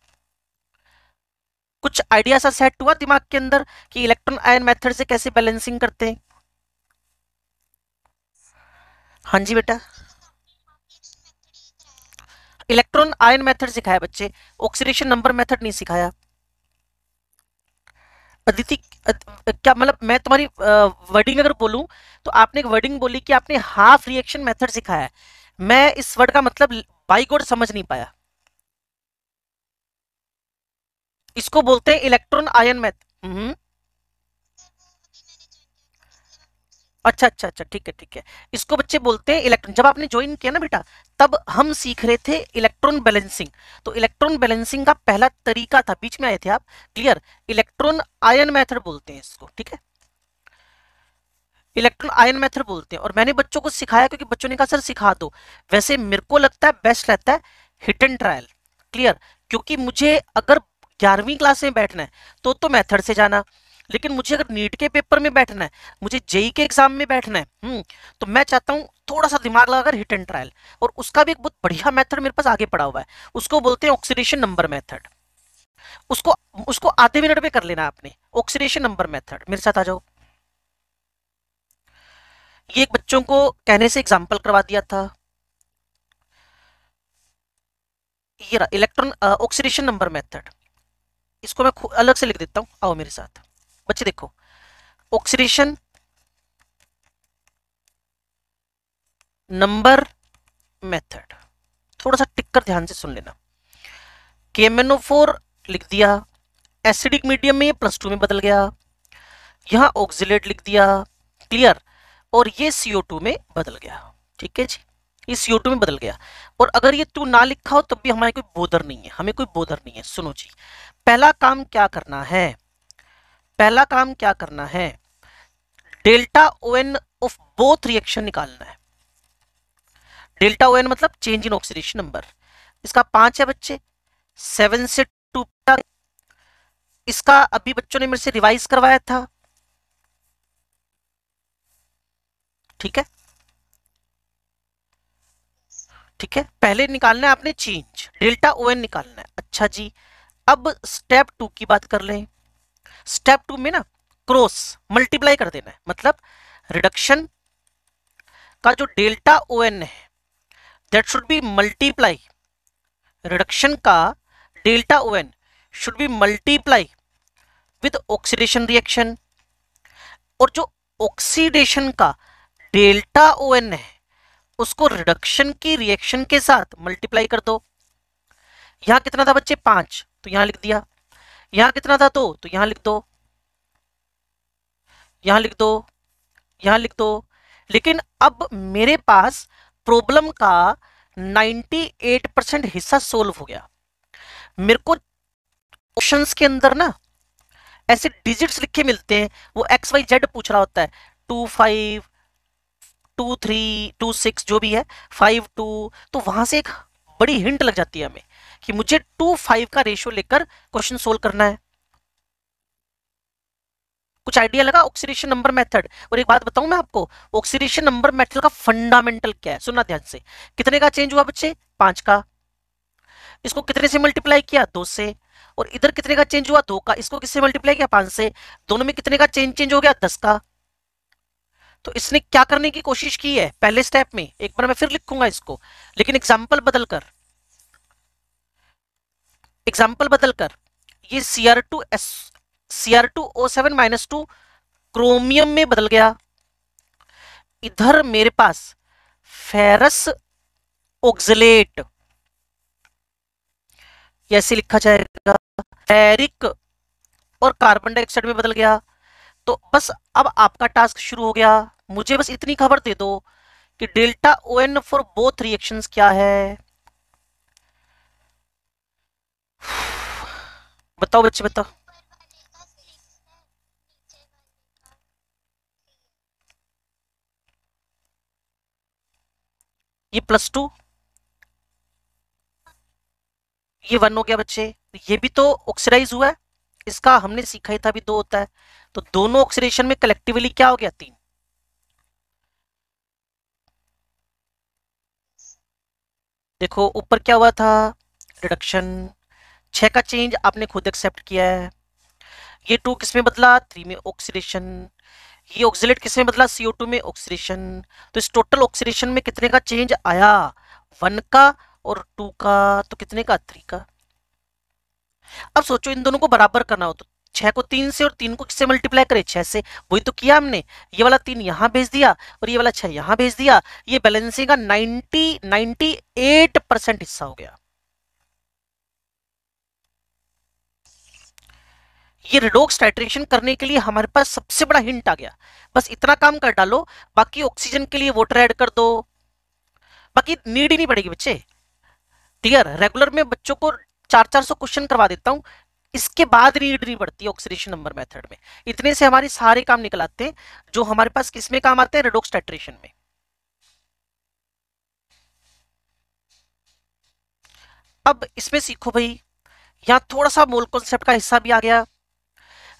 कुछ आइडिया सा सेट हुआ दिमाग के अंदर कि इलेक्ट्रॉन आयन मेथड से कैसे बैलेंसिंग करते हैं? हाँ जी बेटा, इलेक्ट्रॉन आयन मेथड सिखाया बच्चे, ऑक्सीडेशन नंबर मेथड नहीं सिखाया। अदिति क्या मतलब, मैं तुम्हारी वर्डिंग अगर बोलूं तो आपने एक वर्डिंग बोली कि आपने हाफ रिएक्शन मेथड सिखाया है, मैं इस वर्ड का मतलब बाई गॉड समझ नहीं पाया। इसको बोलते हैं इलेक्ट्रॉन आयन मेथड। अच्छा अच्छा अच्छा, ठीक है ठीक है। इसको बच्चे बोलते हैं इलेक्ट्रॉन, जब आपने ज्वाइन किया ना बेटा, तब हम सीख रहे थे इलेक्ट्रॉन बैलेंसिंग, तो इलेक्ट्रॉन बैलेंसिंग का पहला तरीका था, बीच में आए थे आप। क्लियर? इलेक्ट्रॉन आयन मेथड बोलते हैं इसको, ठीक है, इलेक्ट्रॉन आयन मेथड बोलते हैं। और मैंने बच्चों को सिखाया क्योंकि बच्चों ने कहा सर सिखा दो। वैसे मेरे को लगता है बेस्ट रहता है हिट एंड ट्रायल। क्लियर? क्योंकि मुझे अगर 11वीं क्लास में बैठना है तो मेथड से जाना, लेकिन मुझे अगर नीट के पेपर में बैठना है, मुझे जेई के एग्जाम में बैठना है, तो मैं चाहता हूं थोड़ा सा दिमाग लगाकर हिट एंड ट्रायल। और उसका भी एक बहुत बढ़िया मेथड मेरे पास आगे पड़ा हुआ है, उसको बोलते हैं ऑक्सीडेशन नंबर मेथड। उसको उसको आधे मिनट में कर लेना आपने, ऑक्सीडेशन नंबर मेथड। मेरे साथ आ जाओ। ये एक बच्चों को कहने से एग्जाम्पल करवा दिया था। ये रहा इलेक्ट्रॉन ऑक्सीडेशन नंबर मेथड, इसको मैं अलग से लिख देता हूं, आओ मेरे साथ बच्चे देखो। ऑक्सीडेशन नंबर मेथड, थोड़ा सा टिक कर ध्यान से सुन लेना। KMnO4 लिख दिया, एसिडिक मीडियम में ये +2 में बदल गया, यहां ऑक्सिलेट लिख दिया। क्लियर? और ये CO2 में बदल गया। ठीक है जी, ये CO2 में बदल गया। और अगर ये 2 ना लिखा हो तब भी हमारे कोई बोदर नहीं है, हमें कोई बोदर नहीं है। सुनो जी, पहला काम क्या करना है, पहला काम क्या करना है, delta ON of both reaction निकालना है। डेल्टा ON मतलब चेंज इन ऑक्सीडेशन नंबर। इसका 5 है बच्चे, 7 से 2, इसका अभी बच्चों ने मेरे से रिवाइज करवाया था। ठीक है ठीक है, पहले निकालना है आपने चेंज, डेल्टा ON निकालना है। अच्छा जी, अब स्टेप 2 की बात कर लें। स्टेप 2 में ना क्रॉस मल्टीप्लाई कर देना है, मतलब रिडक्शन का जो डेल्टा ON है that should be multiply, reduction का delta ON should be multiply with oxidation reaction, और जो ऑक्सीडेशन का डेल्टा ओ एन है उसको रिडक्शन की रिएक्शन के साथ मल्टीप्लाई कर दो। यहां कितना था बच्चे 5, तो यहां लिख दिया। यहां कितना था 2, तो यहां लिख दो, यहां लिख दो, यहां लिख दो। लेकिन अब मेरे पास प्रॉब्लम का 98% हिस्सा सोल्व हो गया। मेरे को ऑप्शंस के अंदर ना ऐसे डिजिट्स लिखे मिलते हैं, वो एक्स वाई जेड पूछ रहा होता है, 2 5 2 3 2 6 जो भी है 5 2, तो वहां से एक बड़ी हिंट लग जाती है हमें कि मुझे 2 5 का रेशियो लेकर क्वेश्चन सोल्व करना है। कुछ आइडिया लगा ऑक्सीडेशन नंबर मेथड? और एक बात बताऊं मैं आपको, ऑक्सीडेशन नंबर मेथड का फंडामेंटल क्या है, सुनना ध्यान से। कितने का चेंज हुआ बच्चे? 5 का। इसको कितने से मल्टीप्लाई किया? 2 से। और इधर कितने का चेंज हुआ? 2 का। इसको किससे मल्टीप्लाई किया? 5 से। दोनों में कितने का चेंज चेंज हो गया? 10 का। तो इसने क्या करने की कोशिश की है पहले स्टेप में, एक बार मैं फिर लिखूंगा इसको, लेकिन एग्जाम्पल बदलकर ये Cr2O7-2 क्रोमियम में बदल गया। इधर मेरे पास फेरस ऑक्सलेट, ऐसे लिखा जाएगा, फेरिक और कार्बन डाइऑक्साइड में बदल गया। तो बस अब आपका टास्क शुरू हो गया। मुझे बस इतनी खबर दे दो कि delta o n for both reactions क्या है। बताओ बच्चे बताओ। ये +2, ये 1 हो गया बच्चे। ये भी तो ऑक्सीडाइज हुआ है, इसका हमने सीखा ही था भी 2 होता है। तो दोनों ऑक्सीडेशन में कलेक्टिवली क्या हो गया? 3। देखो ऊपर क्या हुआ था? रिडक्शन। 6 का चेंज आपने खुद एक्सेप्ट किया है। ये 2 किस में बदला? 3 में ऑक्सीडेशन। ये ऑक्सीलेट किस में बदला? CO2 में ऑक्सीडेशन। तो इस टोटल ऑक्सीडेशन में कितने का चेंज आया? 1 का और 2 का, तो कितने का? 3 का। अब सोचो इन दोनों को बराबर करना हो तो 6 को 3 से और 3 को किससे मल्टीप्लाई करें? 6 से। वही तो किया हमने। ये वाला 3 यहां भेज दिया और ये वाला 6 यहां भेज दिया। ये बैलेंसिंग का 98% हिस्सा हो गया। ये रिडोक्स टाइट्रेशन करने के लिए हमारे पास सबसे बड़ा हिंट आ गया। बस इतना काम कर डालो, बाकी ऑक्सीजन के लिए वाटर ऐड कर दो, बाकी नीड ही नहीं पड़ेगी बच्चे। क्लियर? रेगुलर में बच्चों को 400-400 क्वेश्चन करवा देता हूं, इसके बाद नीड नहीं पड़ती ऑक्सीडेशन नंबर मेथड में। इतने से हमारे सारे काम निकल आते हैं जो हमारे पास किस में काम आते हैं? रिडोक्स टाइट्रेशन में। अब इसमें सीखो भाई, यहां थोड़ा सा मोल कॉन्सेप्ट का हिस्सा भी आ गया।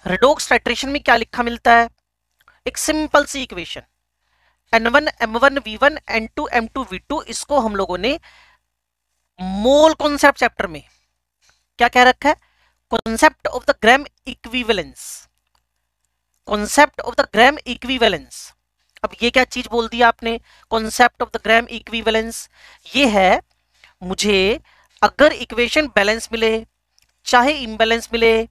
रिडोक्स टाइट्रेशन में क्या लिखा मिलता है? एक सिंपल सी equation, N1 M1 V1 N2 M2 V2। इसको हम लोगों ने मोल कॉन्सेप्ट चैप्टर में क्या कह रखा है? Concept of the gram equivalence. Concept of the gram equivalence. अब ये क्या चीज बोल दी आपने? Concept of the gram equivalence ये है, मुझे अगर इक्वेशन बैलेंस मिले चाहे इम्बैलेंस मिले,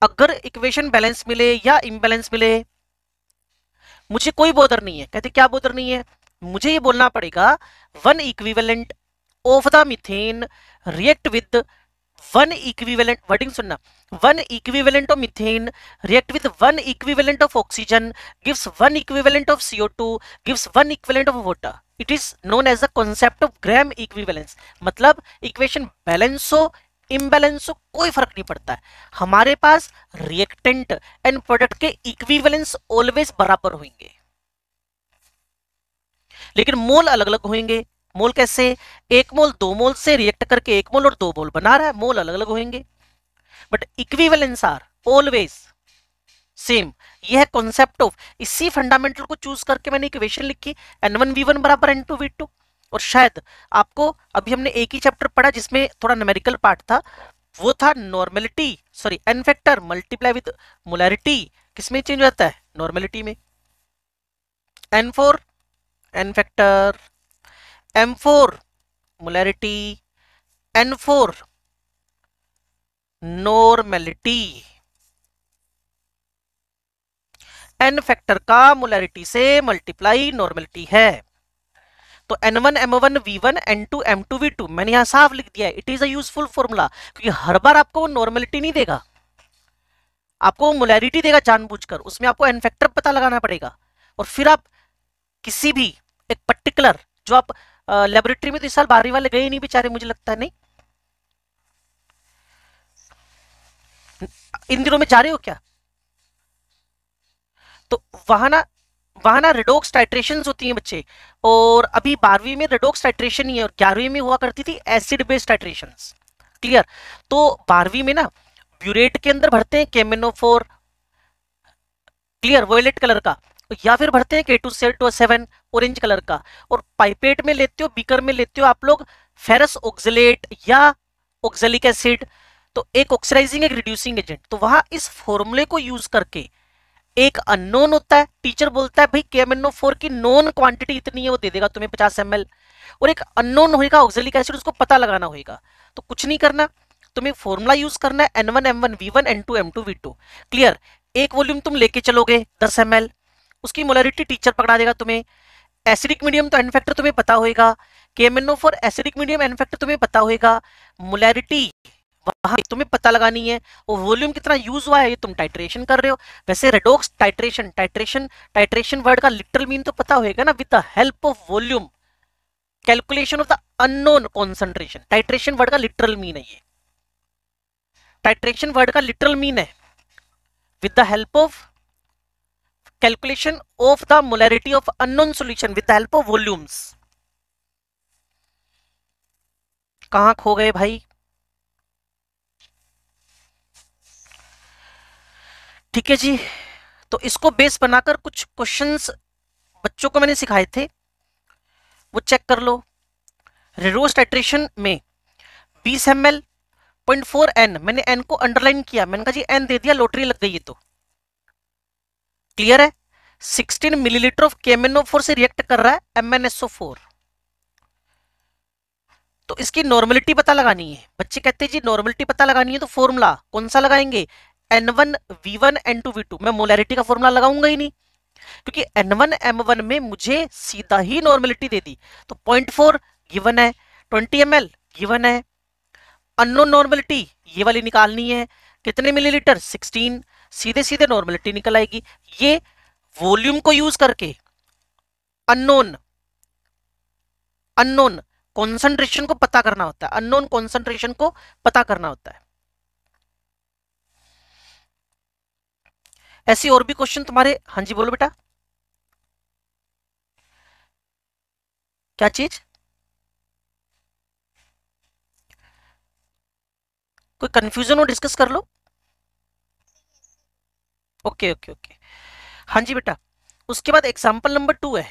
अगर इक्वेशन बैलेंस मिले या इम्बैलेंस मिले, मुझे कोई बोदर नहीं है। कहते क्या बोदर नहीं है? मुझे ये बोलना पड़ेगा 1 equivalent of the methane react with 1 equivalent, wording सुनना, 1 equivalent of methane react with 1 equivalent of oxygen gives 1 equivalent of CO2 gives 1 equivalent of water. It is known as the concept of gram equivalence. मतलब equation balance हो imbalance हो कोई फर्क नहीं पड़ता है, हमारे पास रिएक्टेंट एंड प्रोडक्ट के इक्विवेलेंस ऑलवेज बराबर होंगे, लेकिन मोल अलग अलग होंगे। मोल कैसे? 1 मोल 2 मोल से रिएक्ट करके 1 मोल और 2 मोल बना रहा है, मोल अलग अलग होंगे, but equivalence are always same. ये है कॉन्सेप्ट ऑफ, इसी फंडामेंटल को चूज करके मैंने इक्वेशन लिखी N1V1 बराबर N2V2। और शायद आपको, अभी हमने एक ही चैप्टर पढ़ा जिसमें थोड़ा न्यूमेरिकल पार्ट था, वो था normality, sorry n factor multiply with molarity, किसमें चेंज हो जाता है? नॉर्मेलिटी में। N4 n factor, M4 molarity, N4 normality, n factor का मोलैरिटी से मल्टीप्लाई नॉर्मेलिटी है। तो N1 M1 V1 N2 M2 V2 मैंने यहां साफ लिख दिया है, it is a useful formula, क्योंकि हर बार आपको वो नॉर्मेलिटी नहीं देगा, आपको मोलैरिटी देगा जानबूझकर, उसमें आपको एन फैक्टर पता लगाना पड़ेगा। और फिर आप किसी भी एक पर्टिकुलर, जो आप लेबोरेटरी में तो इस साल 12वीं वाले गए नहीं बेचारे, मुझे लगता है नहीं, इन दिनों में जा रहे हो क्या? तो वहां ना रेडोक्स टाइट्रेशंस होती हैं बच्चे, और अभी 12वीं में रेडोक्स टाइट्रेशन ही है, और 11वीं में हुआ करती थी एसिड बेस्ड टाइट्रेशंस। क्लियर? तो 12वीं में ना ब्यूरेट के अंदर भरते हैं केमिनोफोर, क्लियर, वोयलेट कलर का, या फिर भरते हैं K2SO7 ऑरेंज कलर का, और पाइपेट में लेते हो, बीकर में लेते हो आप लोग फेरस ऑक्सलेट या ऑक्सैलिक एसिड, तो एक ऑक्सीडाइजिंग एक रिड्यूसिंग एजेंट। तो वहां इस फॉर्मूले को यूज करके एक अननोन होता है, टीचर बोलता है भाई KMnO4 की नोन क्वांटिटी इतनी है, वो दे देगा तुम्हें 50 ml, और एक अननोन होगा ऑक्सैलिक एसिड, उसको पता लगाना होगा। तो कुछ नहीं करना, तुम्हें फॉर्मूला यूज करना है N1 M1 V1 N2 M2 V2। Clear? एक वॉल्यूम तुम लेके चलोगे 10 ml, उसकी मोलैरिटी टीचर पकड़ा देगा तुम्हें। एसिडिक मीडियम तो एन फैक्टर तुम्हें पता होगा, KMnO4 acidic medium N factor तुम्हें पता होगा, मोलैरिटी वहां तुम्हें पता लगानी है, और वॉल्यूम कितना यूज हुआ है ये तुम टाइट्रेशन कर रहे हो। वैसे रेडोक्स टाइट्रेशन, टाइट्रेशन वर्ड का लिटरल मीन तो पता होगा ना, with the help of volume calculation of the unknown concentration, titration word का लिटरल मीन है ये, टाइट्रेशन वर्ड का लिटरल मीन है with the help of calculation of the molarity of unknown solution with the help of volumes. कहां खो गए भाई? ठीक है जी, तो इसको बेस बनाकर कुछ क्वेश्चंस बच्चों को मैंने सिखाए थे, वो चेक कर लो। रेडोक्स टाइट्रेशन में 20 ml 0.4 N, मैंने N को अंडरलाइन किया, मैंने कहा जी N दे दिया, लॉटरी लग गई है। तो क्लियर है? 16 मिलीलीटर ऑफ KMnO4 से रिएक्ट कर रहा है MnSO4। तो इसकी नॉर्मेलिटी पता लगानी है, बच्चे कहते हैं जी नॉर्मेलिटी पता लगानी है, तो फॉर्मूला कौन सा लगाएंगे? N1 V1 N2 V2। मैं मोलैरिटी का फॉर्मूला लगाऊंगा ही नहीं, क्योंकि N1 M1 में मुझे सीधा ही नॉर्मेलिटी दे दी। तो 0.4 गिवन है, 20 ml गिवन है, अननोन नॉर्मेलिटी ये वाली निकालनी है, कितने मिलीलीटर? 16, सीधे सीधे नॉर्मेलिटी निकल आएगी। ये वॉल्यूम को यूज करके अननोन कॉन्सेंट्रेशन को पता करना होता है, अननोन कॉन्सेंट्रेशन को पता करना होता है। ऐसी और भी क्वेश्चन तुम्हारे? हाँ जी बोलो बेटा, क्या चीज? कोई कंफ्यूजन हो डिस्कस कर लो। ओके ओके ओके, हाँ जी बेटा। उसके बाद एग्जांपल नंबर 2 है।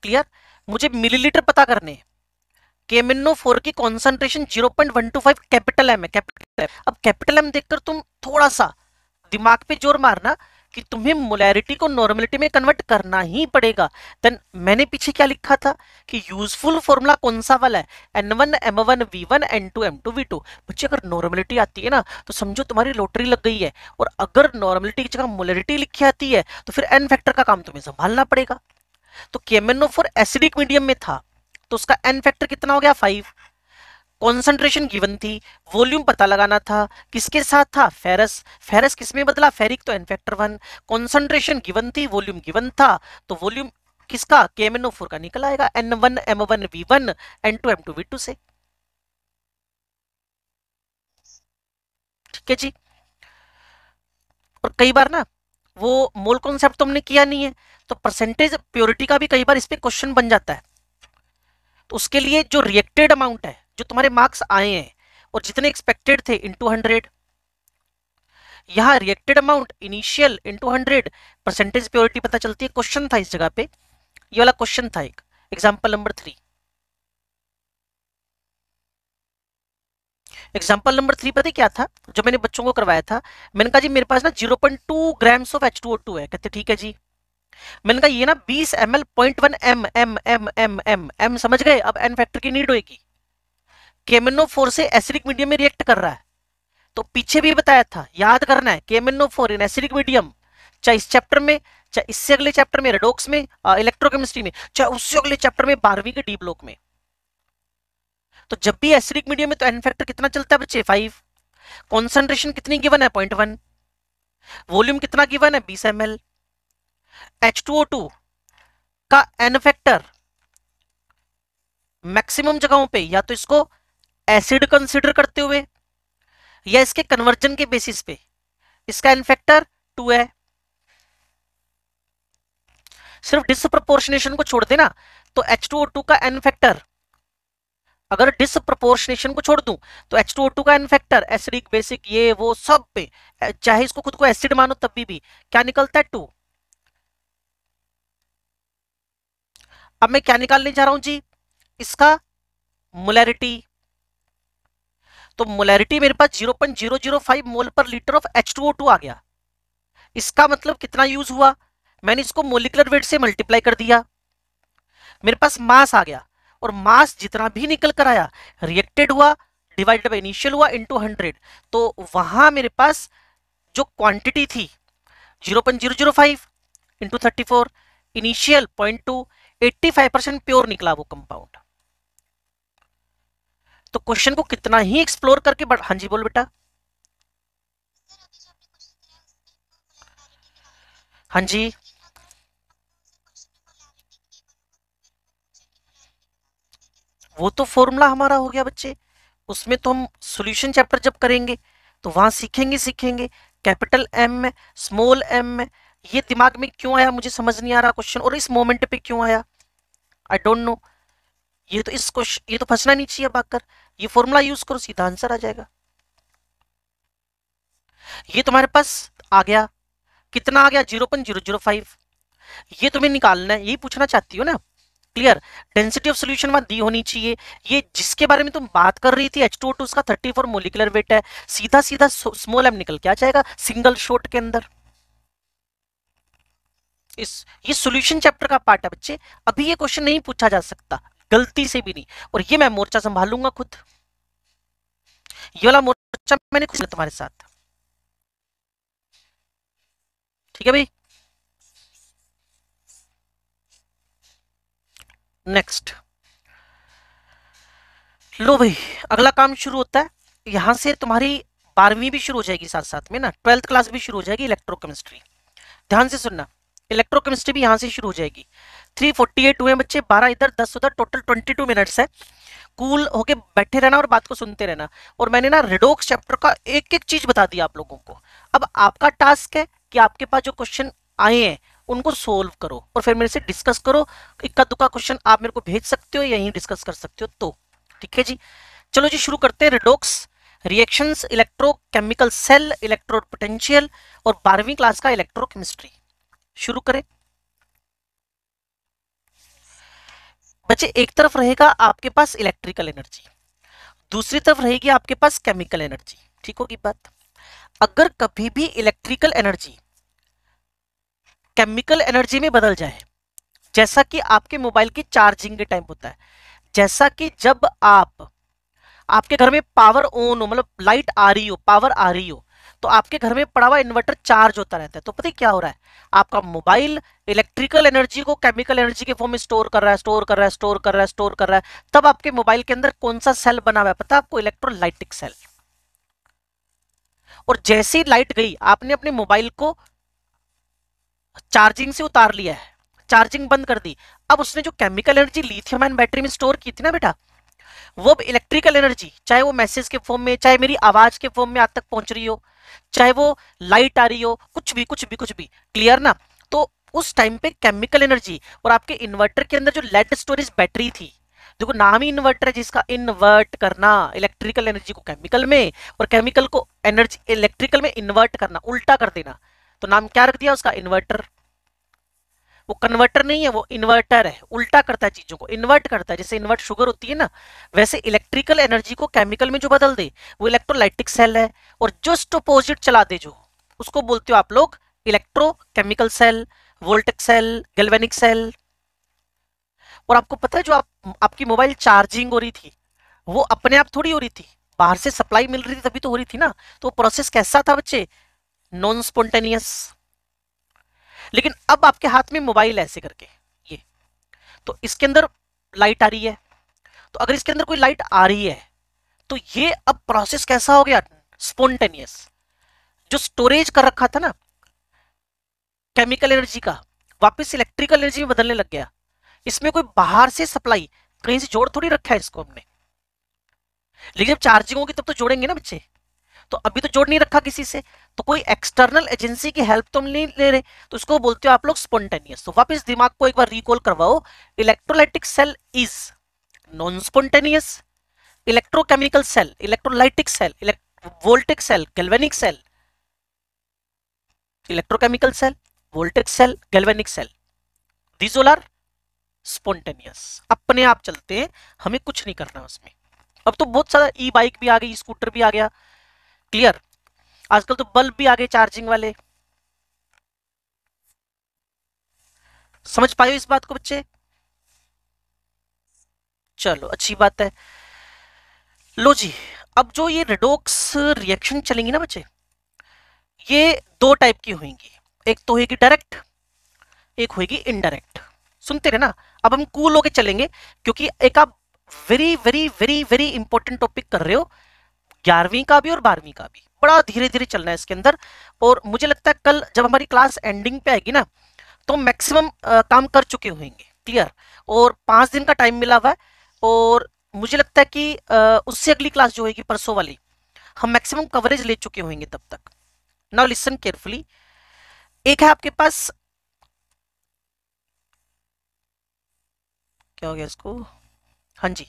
क्लियर? मुझे मिलीलीटर पता करने हैं, KMnO4 की कॉन्सेंट्रेशन 0.125 कैपिटल एम है, कैपिटल एम। अब कैपिटल एम देखकर तुम थोड़ा सा दिमाग पे जोर मारना कि तुम्हें मोलैरिटी को नॉर्मेलिटी में कन्वर्ट करना ही पड़ेगा। देन मैंने पीछे क्या लिखा था कि यूजफुल फॉर्मूला कौन सा वाला है? N1 M1 V1 N2 M2 V2। बच्चे अगर नॉर्मेलिटी आती है ना तो समझो तुम्हारी लॉटरी लग गई है, और अगर नॉर्मेलिटी की जगह मोलैरिटी लिखी आती है तो फिर एन फैक्टर का काम तुम्हें संभालना पड़ेगा। तो KMnO4 एसिडिक मीडियम में था, तो उसका एन फैक्टर कितना हो गया? 5। कॉन्सेंट्रेशन गिवन थी, वॉल्यूम पता लगाना था, किसके साथ था? फेरस। फेरस किस में बदला? फेरिक, तो एन फैक्टर 1। कॉन्सेंट्रेशन गिवन थी, वॉल्यूम गिवन था, तो वॉल्यूम किसका? KMnO4 का निकल आएगा N1 M1 V1 N2 M2 V2 से। ठीक है जी। और कई बार ना वो मोल कॉन्सेप्ट तुमने किया नहीं है, तो परसेंटेज प्योरिटी का भी कई बार इस पे क्वेश्चन बन जाता है। तो उसके लिए जो रिएक्टेड अमाउंट है, जो तुम्हारे मार्क्स आए हैं और जितने एक्सपेक्टेड थे इनटू 100, यहाँ reacted amount initial into 100, percentage purity पता चलती है। क्वेश्चन था इस जगह पे, ये वाला क्वेश्चन था एक, एग्जांपल नंबर 3। एग्जांपल नंबर 3 पता क्या था जो मैंने बच्चों को करवाया था? मैंने कहा जी मेरे पास ना 0.2 ग्राम्स ऑफ H2O2 है। कहते ठीक है जी। मैंने कहा ये ना 20 ml 0.1 m समझ गए? अब एन फैक्टर की नीड होगी। KMnO4 से एसिडिक मीडियम में रिएक्ट कर रहा है, तो पीछे भी बताया था, याद करना है, KMnO4 इन एसिडिक मीडियम, चाहे इस चैप्टर में चाहे इससे अगले चैप्टर में रेडॉक्स में, इलेक्ट्रोकेमिस्ट्री में, चाहे उससे अगले चैप्टर में 12वीं के डी ब्लॉक में। तो जब भी एसिडिक मीडियम में तो एन फैक्टर कितना चलता है बच्चे 5, कॉन्सेंट्रेशन कितनी गिवन है 0.1, वॉल्यूम कितना गिवन है 20 ml, H2O2 का एन फैक्टर मैक्सिमम जगहों पे या तो इसको एसिड कंसीडर करते हुए या इसके कन्वर्जन के बेसिस पे इसका एन फैक्टर 2 है। सिर्फ डिसप्रपोर्शनेशन को छोड़ देना तो H2O2 का एन फैक्टर, अगर डिसप्रपोर्शनेशन को छोड़ दूं तो H2O2 का एन फैक्टर एसिडिक बेसिक ये वो सब पे, चाहे इसको खुद को एसिड मानो तब भी क्या निकलता है 2। अब मैं क्या निकालने जा रहा हूं जी, इसका मोलैरिटी। तो मोलैरिटी मेरे पास 0.005 मोल पर लीटर ऑफ H2O2 आ गया। इसका मतलब कितना यूज हुआ, मैंने इसको मोलिकुलर वेट से मल्टीप्लाई कर दिया, मेरे पास मास आ गया, और मास जितना भी निकल कर आया रिएक्टेड हुआ डिवाइडेड बाय इनिशियल हुआ इनटू 100। तो वहां मेरे पास जो क्वांटिटी थी 0.005 इंटू 34, इनिशियल 0.2, 85% प्योर निकला वो कंपाउंड। तो क्वेश्चन को कितना ही एक्सप्लोर करके हाँ जी बोल बेटा। हाँ जी, वो तो फॉर्मूला हमारा हो गया बच्चे, उसमें तो हम सॉल्यूशन चैप्टर जब करेंगे तो वहां सीखेंगे कैपिटल एम में स्मॉल एम में। ये दिमाग में क्यों आया मुझे समझ नहीं आ रहा क्वेश्चन, और इस मोमेंट पे क्यों आया आई डोंट नो। ये तो इस क्वेश्चन ये तो फंसना नहीं चाहिए बाकर, ये फॉर्मूला यूज करो सीधा आंसर आ जाएगा। ये तुम्हारे पास आ गया, कितना आ गया 0.005। ये तुम्हें निकालना है, यही पूछना चाहती हो ना, क्लियर। डेंसिटी ऑफ सॉल्यूशन वहां दी होनी चाहिए। ये जिसके बारे में तुम बात कर रही थी H2O2 उसका 34 मोलिकुलर वेट है, सीधा सीधा स्मॉल एम निकल के आ जाएगा सिंगल शॉट के अंदर। ये सॉल्यूशन चैप्टर का पार्ट है बच्चे, अभी ये क्वेश्चन नहीं पूछा जा सकता गलती से भी नहीं, और ये मैं मोर्चा संभाल लूंगा खुद, ये वाला मोर्चा मैंने खुद तुम्हारे साथ, ठीक है भाई। नेक्स्ट लो भाई, अगला काम शुरू होता है, यहां से तुम्हारी 12वीं भी शुरू हो जाएगी साथ साथ में ना, 12th क्लास भी शुरू हो जाएगी इलेक्ट्रोकेमिस्ट्री। ध्यान से सुनना, इलेक्ट्रोकेमिस्ट्री भी यहां से शुरू हो जाएगी। 348 हुए बच्चे, 12 इधर 10 उधर, टोटल 22 मिनट्स है। कूल होके बैठे रहना और बात को सुनते रहना। और मैंने ना रेडॉक्स चैप्टर का एक एक चीज बता दिया आप लोगों को। अब आपका टास्क है कि आपके पास जो क्वेश्चन आए हैं उनको सोल्व करो और फिर मेरे से डिस्कस करो। इक्का दुक्का क्वेश्चन आप मेरे को भेज सकते हो, यहीं डिस्कस कर सकते हो, तो ठीक है जी। चलो जी शुरू करते हैं। Redox reactions, electrochemical cell, electrode potential और 12वीं क्लास का इलेक्ट्रोकेमिस्ट्री शुरू करें बच्चे। एक तरफ रहेगा आपके पास इलेक्ट्रिकल एनर्जी, दूसरी तरफ रहेगी आपके पास केमिकल एनर्जी, ठीक होगी बात। अगर कभी भी इलेक्ट्रिकल एनर्जी केमिकल एनर्जी में बदल जाए, जैसा कि आपके मोबाइल की चार्जिंग के टाइम होता है, जैसा कि जब आपके घर में पावर ऑन हो, मतलब लाइट आ रही हो, पावर आ रही हो, तो आपके घर में पड़ा हुआ इन्वर्टर चार्ज होता रहता है। तो पता है क्या हो रहा है, आपका मोबाइल इलेक्ट्रिकल एनर्जी को केमिकल एनर्जी के फॉर्म में स्टोर कर रहा है, स्टोर कर रहा है, स्टोर कर रहा है, स्टोर कर रहा है। तब आपके मोबाइल के अंदर कौन सा सेल बना हुआ है पता है आपको, इलेक्ट्रोलाइटिक सेल। और जैसे ही लाइट गई, आपने अपने मोबाइल को चार्जिंग से उतार लिया है, चार्जिंग बंद कर दी, अब उसने जो chemical energy lithium ion battery में स्टोर की थी ना बेटा, वो इलेक्ट्रिकल एनर्जी, चाहे वो मैसेज के फॉर्म में, चाहे मेरी आवाज के फॉर्म में आज तक पहुंच रही हो, चाहे वो लाइट आ रही हो, कुछ भी कुछ भी कुछ भी, क्लियर ना। तो उस टाइम पे केमिकल एनर्जी, और आपके इन्वर्टर के अंदर जो लेड स्टोरेज बैटरी थी, देखो नाम ही इन्वर्टर है जिसका, इन्वर्ट करना इलेक्ट्रिकल एनर्जी को केमिकल में और केमिकल को एनर्जी इलेक्ट्रिकल में इन्वर्ट करना, उल्टा कर देना, तो नाम क्या रख दिया उसका, इन्वर्टर। वो कन्वर्टर नहीं है, वो इन्वर्टर है, उल्टा करता है चीजों को, इन्वर्ट करता है। जैसे इन्वर्ट शुगर होती है ना, वैसे इलेक्ट्रिकल एनर्जी को केमिकल में जो बदल दे वो इलेक्ट्रोलाइटिक सेल है, और जस्ट अपोजिट चला दे जो, उसको बोलते हो आप लोग electrochemical cell, voltaic cell, galvanic cell. और आपको पता है जो आपकी मोबाइल चार्जिंग हो रही थी, वो अपने आप थोड़ी हो रही थी, बाहर से सप्लाई मिल रही थी तभी तो हो रही थी ना। तो प्रोसेस कैसा था बच्चे, नॉन स्पॉन्टेनियस। लेकिन अब आपके हाथ में मोबाइल ऐसे करके ये, तो इसके अंदर लाइट आ रही है, तो अगर इसके अंदर कोई लाइट आ रही है तो ये अब प्रोसेस कैसा हो गया, स्पॉन्टेनियस। जो स्टोरेज कर रखा था ना केमिकल एनर्जी का, वापस इलेक्ट्रिकल एनर्जी में बदलने लग गया। इसमें कोई बाहर से सप्लाई कहीं से जोड़ थोड़ी रखा है इसको हमने, लेकिन जब चार्जिंग होगी तब तो जोड़ेंगे ना बच्चे, तो अभी तो जोड़ नहीं रखा किसी से, तो कोई एक्सटर्नल एजेंसी की हेल्प तो हम नहीं ले रहे, तो इसको बोलते हो आप लोग स्पॉन्टेनियस। तो वापस दिमाग को एक बार रिकॉल करवाओ, electrolytic cell is non spontaneous, electrochemical cell, electrolytic cell, voltaic cell, galvanic cell, electrochemical cell, voltaic cell, galvanic cell, these all are spontaneous, अपने आप चलते हैं, हमें कुछ नहीं करना उसमें। अब तो बहुत सारा ई बाइक भी आ गई, स्कूटर भी आ गया, क्लियर। आजकल तो बल्ब भी आ गए चार्जिंग वाले, समझ पाए इस बात को बच्चे? चलो अच्छी बात है। लो जी, अब जो ये रेडॉक्स रिएक्शन चलेंगी ना बच्चे, ये दो टाइप की होंगी, एक तो होगी डायरेक्ट, एक होगी इनडायरेक्ट। सुनते रहे ना, अब हम कूल होके चलेंगे, क्योंकि एक आप very very very very important topic कर रहे हो, 11वीं का भी और 12वीं का भी, बड़ा धीरे धीरे चलना है इसके अंदर। और मुझे लगता है कल जब हमारी क्लास एंडिंग पे आएगी ना, तो मैक्सिमम काम कर चुके होंगे, क्लियर। और 5 दिन का टाइम मिला हुआ है, और मुझे लगता है कि उससे अगली क्लास जो होगी परसों वाली, हम मैक्सिमम कवरेज ले चुके होंगे तब तक। Now listen carefully. एक है आपके पास, क्या हो गया इसको, हाँ जी,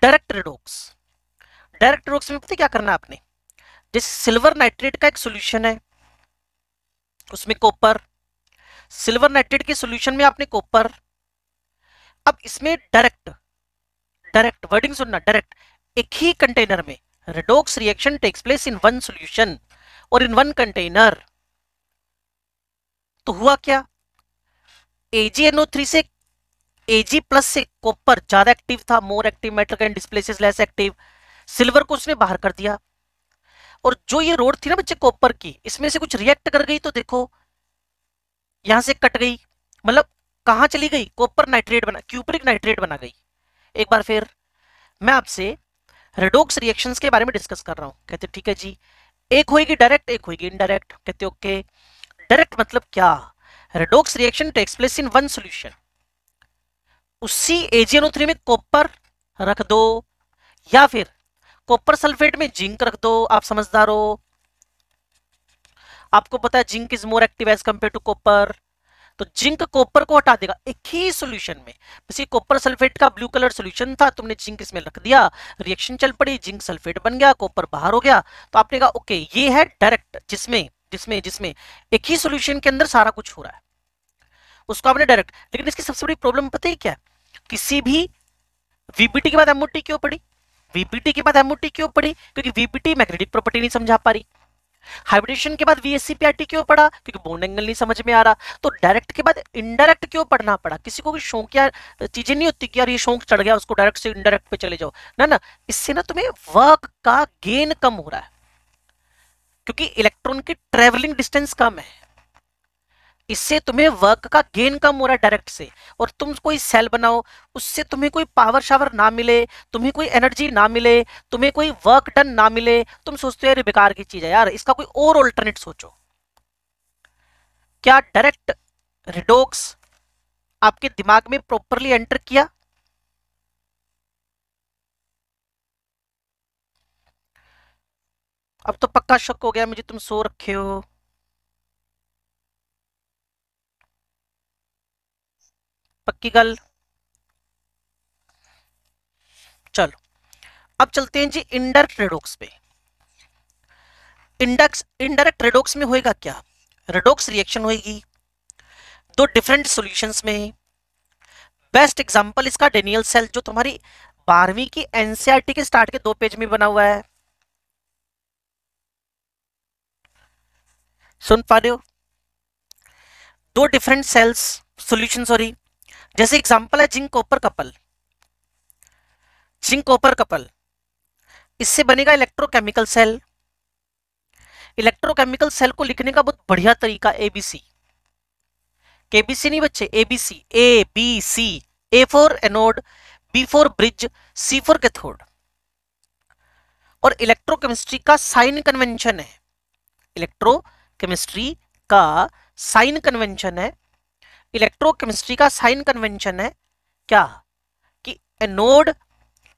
डायरेक्ट रेडॉक्स। डायरेक्ट रेडॉक्स में पता है क्या करना है आपने, जैसे सिल्वर नाइट्रेट का एक सॉल्यूशन है, उसमें कॉपर, सिल्वर नाइट्रेट के सॉल्यूशन में आपने कॉपर, अब इसमें डायरेक्ट, डायरेक्ट वर्डिंग सुनना, डायरेक्ट, एक ही कंटेनर में redox reaction takes place in one solution और इन वन कंटेनर। तो हुआ क्या, AgNO3 से Ag प्लस से कॉपर ज्यादा एक्टिव था, more active metal can displaces less active, silver को उसने बाहर कर दिया। और जो ये रोड थी ना बच्चे कॉपर की, इसमें से कुछ रिएक्ट कर गई, तो देखो यहां से कट गई, मतलब कहां चली गई, कॉपर नाइट्रेट बना, क्यूपरिक नाइट्रेट बना गई। एक बार फिर मैं आपसे रेडॉक्स रिएक्शंस के बारे में डिस्कस कर रहा हूं, कहते ठीक है जी, एक होगी डायरेक्ट, एक होगी इनडायरेक्ट, कहते ओके। डायरेक्ट मतलब क्या, redox reaction takes place in one solution, उसी AgNO3 में कॉपर रख दो, या फिर कॉपर सल्फेट में जिंक रख दो, आप समझदार हो, आपको पता है zinc is more active as compare to copper, तो जिंक कॉपर को हटा देगा एक ही सॉल्यूशन में। बस ये कॉपर सल्फेट का ब्लू कलर सॉल्यूशन था, तुमने जिंक इसमें रख दिया, रिएक्शन चल पड़ी, जिंक सल्फेट बन गया, कॉपर बाहर हो गया, तो आपने कहा ओके ये है डायरेक्ट, जिसमें जिसमें जिसमें एक ही सॉल्यूशन के अंदर सारा कुछ हो रहा है, उसको आपने डायरेक्ट। लेकिन इसकी सबसे बड़ी प्रॉब्लम पता है क्या, किसी भी VBT के बाद MOT क्यों पड़ी, VBT के बाद MOT क्यों पड़ी, क्योंकि VBT मैग्नेटिक प्रॉपर्टी नहीं समझा पा रही। हाइब्रिडेशन के बाद VSC-PRT क्यों पड़ा, क्योंकि बॉन्ड एंगल नहीं समझ में आ रहा। तो डायरेक्ट के बाद इनडायरेक्ट क्यों पढ़ना पड़ा, किसी को भी शौकिया चीजें नहीं होती कि यार ये शौक चढ़ गया उसको डायरेक्ट से इनडायरेक्ट पे चले जाओ, ना ना, इससे ना तुम्हें वर्क का गेन कम हो रहा है, क्योंकि इलेक्ट्रॉन की ट्रेवलिंग डिस्टेंस कम है, इससे तुम्हें वर्क का गेन कम हो रहा है डायरेक्ट से। और तुम कोई सेल बनाओ, उससे तुम्हें कोई पावर शावर ना मिले, तुम्हें कोई एनर्जी ना मिले, तुम्हें कोई वर्क डन ना मिले, तुम सोचते हो यार बेकार की चीज है यार, इसका कोई और ऑल्टरनेट सोचो। क्या डायरेक्ट रिडॉक्स आपके दिमाग में प्रॉपरली एंटर किया? अब तो पक्का शक हो गया मुझे तुम सो रखे हो। पक्की गल। चलो अब चलते हैं जी इनडायरेक्ट रेडॉक्स पे। इनडायरेक्ट रेडॉक्स में होएगा क्या, रेडॉक्स रिएक्शन होएगी दो डिफरेंट सॉल्यूशंस में। बेस्ट एग्जांपल इसका डेनियल सेल, जो तुम्हारी 12वीं की एनसीईआरटी के स्टार्ट के 2 पेज में बना हुआ है, सुन पा रहे हो, दो डिफरेंट सेल्स सॉल्यूशन, सॉरी, जैसे एग्जांपल है zinc copper couple, zinc copper couple, इससे बनेगा इलेक्ट्रोकेमिकल सेल। इलेक्ट्रोकेमिकल सेल को लिखने का बहुत बढ़िया तरीका ABC, केबीसी नहीं बच्चे, ABC, A B C. A for anode, B for bridge, C for cathode. और इलेक्ट्रोकेमिस्ट्री का साइन कन्वेंशन है, इलेक्ट्रोकेमिस्ट्री का साइन कन्वेंशन है, इलेक्ट्रोकेमिस्ट्री का साइन कन्वेंशन है क्या, कि anode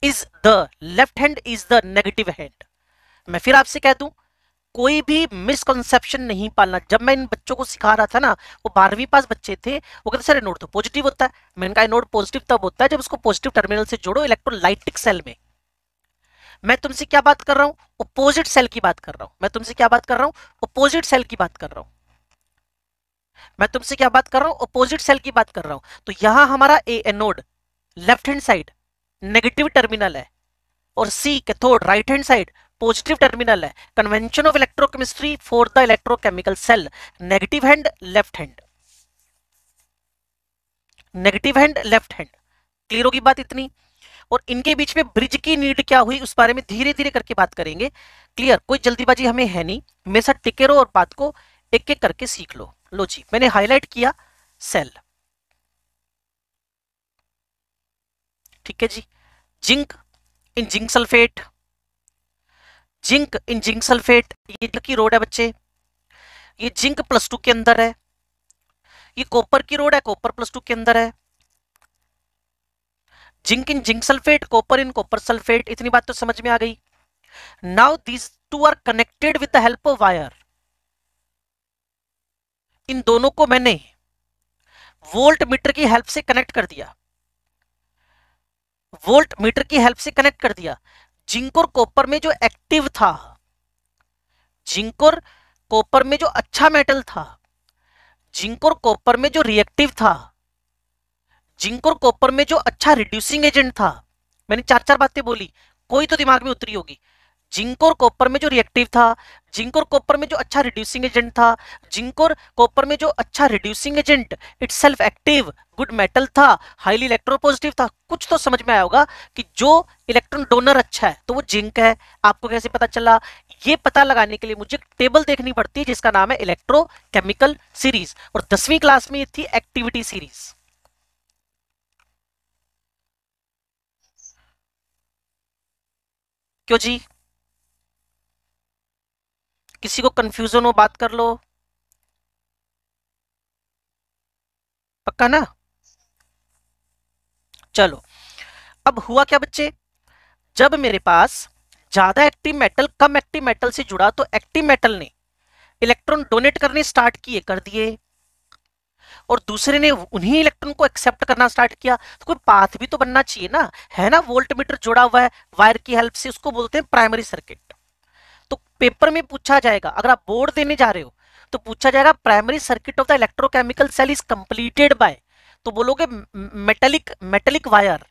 is the left hand is the negative hand. मैं फिर आपसे कह दूं, कोई भी मिसकंसेप्शन नहीं पालना। जब मैं इन बच्चों को सिखा रहा था ना, वो 12वीं पास बच्चे थे, वो कहते सर एनोड तो पॉजिटिव होता है। मैंने कहा एनोड पॉजिटिव तब होता है जब उसको पॉजिटिव टर्मिनल से जोड़ो इलेक्ट्रोलाइटिक सेल में। मैं तुमसे क्या बात कर रहा हूं, अपोजिट सेल की बात कर रहा हूं। मैं तुमसे क्या बात कर रहा हूं, अपोजिट सेल की बात कर रहा हूं। मैं तुमसे क्या बात कर रहा हूं, अपोजिट सेल की बात कर रहा हूं। तो यहां हमारा A anode left hand side negative terminal है, और C cathode right hand side positive terminal है। Convention of electrochemistry for the electrochemical cell, negative hand left hand, negative hand left hand. Clear होगी बात इतनी। और इनके बीच में ब्रिज की नीड क्या हुई उस बारे में धीरे धीरे करके बात करेंगे। क्लियर, कोई जल्दीबाजी हमें है नहीं, मेरे साथ टिके रहो और बात को एक एक करके सीख लो। लो जी, मैंने हाईलाइट किया सेल, ठीक है जी। Zinc in zinc sulphate, zinc in zinc sulphate, ये की रोड है बच्चे, ये जिंक +2 के अंदर है। ये कॉपर की रोड है, कॉपर +2 के अंदर है। Zinc in zinc sulphate, copper in copper sulphate. इतनी बात तो समझ में आ गई। Now these two are connected with the help of wire. इन दोनों को मैंने वोल्ट मीटर की हेल्प से कनेक्ट कर दिया, वोल्ट मीटर की हेल्प से कनेक्ट कर दिया। जिंक और कॉपर में जो एक्टिव था, जिंक और कॉपर में जो अच्छा मेटल था, जिंक और कॉपर में जो रिएक्टिव था, जिंक और कॉपर में जो अच्छा रिड्यूसिंग एजेंट था। मैंने 4 बातें बोली, कोई तो दिमाग में उतरी होगी। जिंक और कॉपर में जो रिएक्टिव था, जिंक और कॉपर में जो अच्छा रिड्यूसिंग एजेंट था, जिंक और कॉपर में जो अच्छा reducing agent itself active good metal था, हाईली इलेक्ट्रोपॉजिटिव था। कुछ तो समझ में आया होगा कि जो इलेक्ट्रॉन डोनर अच्छा है तो वो जिंक है। आपको कैसे पता चला, ये पता लगाने के लिए मुझे टेबल देखनी पड़ती है जिसका नाम है इलेक्ट्रोकेमिकल सीरीज, और 10वीं क्लास में ये थी एक्टिविटी सीरीज। क्यों जी, किसी को कंफ्यूजन हो बात कर लो, पक्का ना। चलो, अब हुआ क्या बच्चे, जब मेरे पास ज्यादा एक्टिव मेटल कम एक्टिव मेटल से जुड़ा तो एक्टिव मेटल ने इलेक्ट्रॉन डोनेट करने स्टार्ट किए, कर दिए, और दूसरे ने उन्हीं इलेक्ट्रॉन को एक्सेप्ट करना स्टार्ट किया। तो कोई पाथ भी तो बनना चाहिए ना, है ना। वोल्ट मीटर जुड़ा हुआ है वायर की हेल्प से, उसको बोलते हैं प्राइमरी सर्किट। तो पेपर में पूछा जाएगा, अगर आप बोर्ड देने जा रहे हो तो पूछा जाएगा primary circuit of the electrochemical cell is completed by, तो बोलोगे मेटेलिक, मेटेलिक वायर।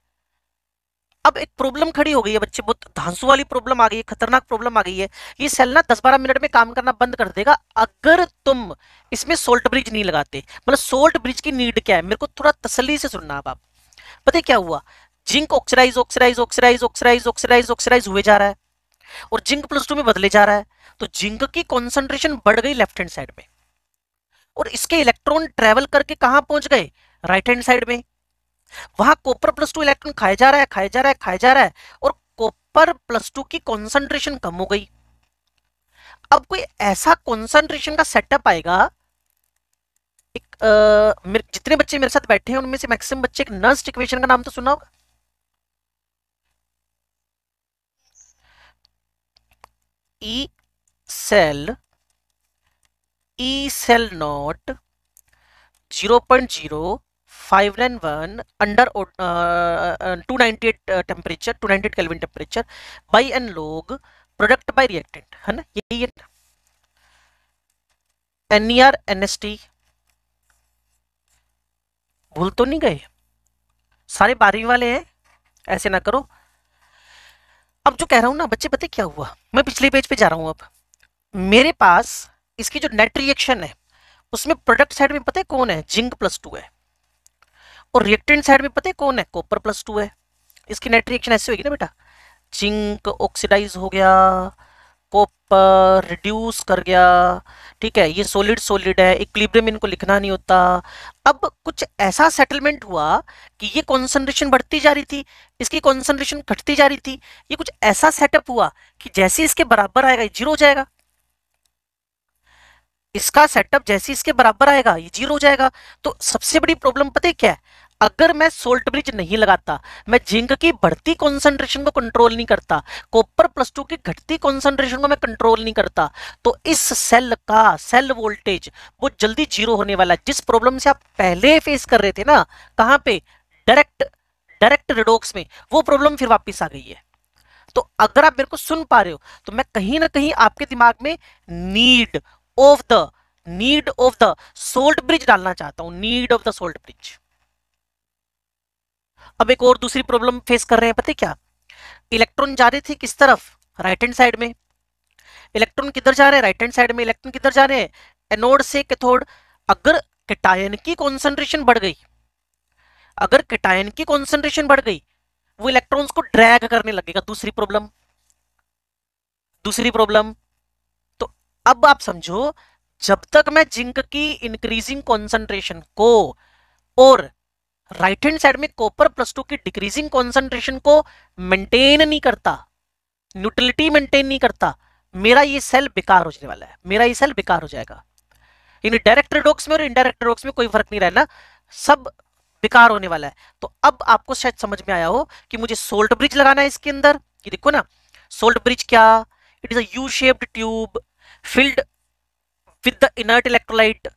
अब एक प्रॉब्लम खड़ी हो गई है बच्चे, बहुत धांसू वाली प्रॉब्लम आ गई है, खतरनाक प्रॉब्लम आ गई है। ये सेल ना 10-12 मिनट में काम करना बंद कर देगा अगर तुम इसमें सोल्ट ब्रिज नहीं लगाते। मतलब सोल्ट ब्रिज की नीड क्या है, मेरे को थोड़ा तसल्ली से सुनना। अब आप पता है क्या हुआ, zinc oxidize oxidize oxidize oxidize oxidize oxidize हुए जा रहा है, और जिंक +2 में बदले जा रहा है। तो जिंक की कॉन्सेंट्रेशन बढ़ गई लेफ्ट हैंड साइड में, और इसके इलेक्ट्रॉन ट्रेवल करके कहां पहुंच गए, राइट हैंड साइड में। वहां कॉपर +2 इलेक्ट्रॉन खाए जा रहा है, खाए जा रहा है, खाए जा रहा है, और कॉपर +2 की कॉन्सेंट्रेशन कम हो गई। अब कोई ऐसा कॉन्सेंट्रेशन का सेटअप आएगा, एक जितने बच्चे मेरे साथ बैठे हैं उनमें से मैक्सिमम बच्चे एक नर्स्ट इक्वेशन का नाम तो सुना होगा। E cell nought 0.0591 under 298 temperature, 298 kelvin temperature by n log product by reactant, है ना, यही है। NER NST, भूल तो नहीं गए, सारे 12वीं वाले हैं, ऐसे ना करो। अब जो कह रहा हूं ना बच्चे, पता क्या हुआ, मैं पिछले पेज पे जा रहा हूं। अब मेरे पास इसकी जो नेट रिएक्शन है उसमें प्रोडक्ट साइड में पता है कौन है, जिंक +2 है, और रिएक्टेंट साइड में पता है कौन है, कॉपर +2 है। इसकी नेट रिएक्शन ऐसे होगी ना बेटा, जिंक ऑक्सीडाइज हो गया, कॉपर रिड्यूस कर गया, ठीक है, ये सॉलिड सॉलिड है, इक्विलिब्रियम इनको लिखना नहीं होता। अब कुछ ऐसा सेटलमेंट हुआ कि ये कॉन्सेंट्रेशन बढ़ती जा रही थी, इसकी कॉन्सेंट्रेशन घटती जा रही थी, ये कुछ ऐसा सेटअप हुआ कि जैसे इसके बराबर आएगा ये जीरो हो जाएगा, इसका सेटअप जैसे इसके बराबर आएगा ये जीरो हो जाएगा। तो सबसे बड़ी प्रॉब्लम पता है क्या है, अगर मैं सोल्ट ब्रिज नहीं लगाता, मैं जिंक की बढ़ती कॉन्सेंट्रेशन को कंट्रोल नहीं करता, कॉपर +2 की घटती कॉन्सेंट्रेशन को मैं कंट्रोल नहीं करता, तो इस सेल का सेल वोल्टेज वो जल्दी जीरो होने वाला है। जिस प्रॉब्लम से आप पहले फेस कर रहे थे ना, कहां पे, डायरेक्ट डायरेक्ट रिडॉक्स में, वो प्रॉब्लम फिर वापस आ गई है। तो अगर आप मेरे को सुन पा रहे हो तो मैं कहीं ना कहीं आपके दिमाग में need of the salt bridge डालना चाहता हूं, need of the salt bridge. अब एक और दूसरी प्रॉब्लम फेस कर रहे हैं, पता है क्या, इलेक्ट्रॉन जा रहे थे किस तरफ, राइट हैंड साइड में, इलेक्ट्रॉन किधर जा रहे हैं, राइट हैंड साइड में, इलेक्ट्रॉन किधर जा रहे हैं, एनोड से कैथोड। अगर कैटायन की कॉन्सेंट्रेशन बढ़ गई, अगर कैटायन की कॉन्सेंट्रेशन बढ़ गई, वो इलेक्ट्रॉन्स को ड्रैग करने लगेगा। दूसरी प्रॉब्लम, दूसरी प्रॉब्लम। तो अब आप समझो, जब तक मैं जिंक की इंक्रीजिंग कॉन्सेंट्रेशन को और राइट हैंड साइड में कॉपर +2 की डिक्रीजिंग कॉन्सेंट्रेशन को मेंटेन नहीं करता, न्यूट्रलिटी मेंटेन नहीं करता, मेरा ये सेल बेकार हो जाने वाला है, मेरा ये सेल बेकार हो जाएगा। इन डायरेक्ट रिडॉक्स में और इनडायरेक्ट रिडॉक्स में कोई फर्क नहीं रहना, सब बेकार होने वाला है। तो अब आपको शायद समझ में आया हो कि मुझे सोल्ट ब्रिज लगाना है इसके अंदर। ये देखो ना, सोल्ट ब्रिज क्या, it is a U shaped tube filled with the inert electrolyte.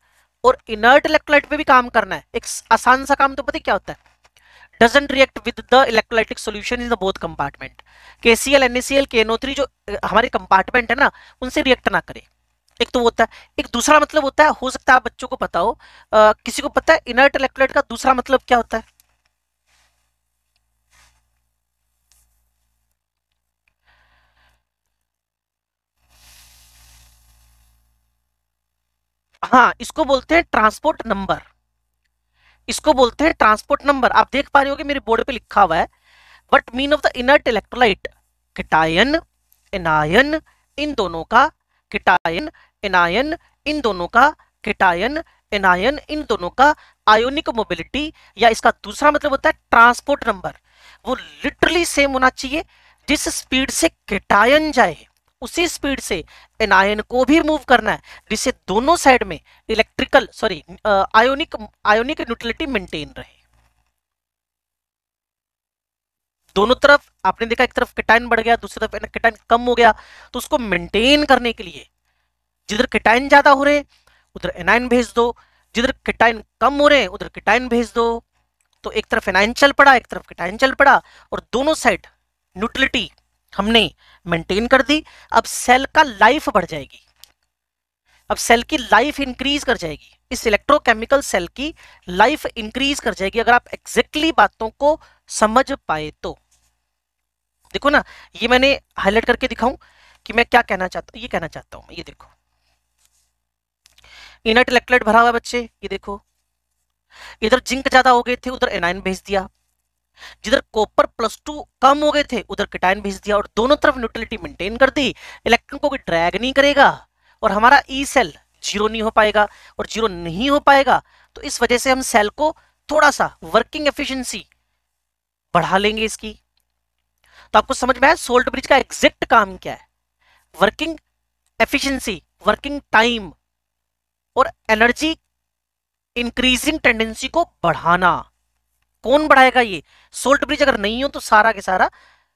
और इनर्ट इलेक्ट्रोलाइट पे भी काम करना है, एक आसान सा काम, तो पता क्या होता है, doesn't react with the electrolytic solution in the both compartment. KCl NaCl KNO3 जो हमारे कंपार्टमेंट है ना, उनसे रिएक्ट ना करे, एक तो वो होता है। एक दूसरा मतलब होता है, हो सकता है आप बच्चों को पता हो, किसी को पता है इनर्ट इलेक्ट्रोलाइट का दूसरा मतलब क्या होता है? हाँ, इसको बोलते हैं ट्रांसपोर्ट नंबर, इसको बोलते हैं ट्रांसपोर्ट नंबर। आप देख पा रहे हो कि मेरे बोर्ड पे लिखा हुआ है, what mean of the inert electrolyte, cation anion इन दोनों का, कैटायन एनायन इन दोनों का, कैटायन एनायन इन दोनों का आयोनिक मोबिलिटी, या इसका दूसरा मतलब होता है ट्रांसपोर्ट नंबर। वो लिटरली सेम होना चाहिए, जिस स्पीड से कैटायन जाए उसी स्पीड से एनायन को भी मूव करना है, जिससे दोनों साइड में electrical sorry ionic ionic neutrality maintain रहे। दोनों तरफ आपने देखा, एक तरफ कैटायन बढ़ गया, दूसरी तरफ कैटायन कम हो गया, तो उसको मेंटेन करने के लिए जिधर कैटायन ज्यादा हो रहे उधर एनायन भेज दो, जिधर कैटायन कम हो रहे उधर कैटायन भेज दो। तो एक तरफ एनायन चल पड़ा, एक तरफ कैटायन चल पड़ा, और दोनों साइड न्यूट्रलिटी हमने मेंटेन कर दी। अब सेल का लाइफ बढ़ जाएगी, अब सेल की लाइफ इंक्रीज कर जाएगी, इस इलेक्ट्रोकेमिकल सेल की लाइफ इंक्रीज कर जाएगी, अगर आप एग्जैक्टली बातों को समझ पाए तो। देखो ना, ये मैंने हाईलाइट करके दिखाऊं कि मैं क्या कहना चाहता हूं, ये कहना चाहता हूं, ये देखो इनर्ट इलेक्ट्रोलाइट भरा हुआ है बच्चे, ये देखो इधर जिंक ज्यादा हो गए थे उधर एनायन भेज दिया, जिधर कॉपर +2 कम हो गए थे उधर कैटायन भेज दिया, और दोनों तरफ न्यूट्रलिटी मेंटेन कर दी, इलेक्ट्रॉन को कोई ड्रैग नहीं करेगा, और हमारा ई सेल जीरो नहीं हो पाएगा, और जीरो नहीं हो पाएगा तो इस वजह से हम सेल को थोड़ा सा वर्किंग एफिशिएंसी बढ़ा लेंगे इसकी। तो आपको समझ में आया सोल्ट ब्रिज का एग्जैक्ट काम क्या है, वर्किंग एफिशिएंसी, वर्किंग टाइम और एनर्जी इंक्रीजिंग टेंडेंसी को बढ़ाना। कौन बढ़ाएगा? ये सोल्ट ब्रिज अगर नहीं हो तो सारा के सारा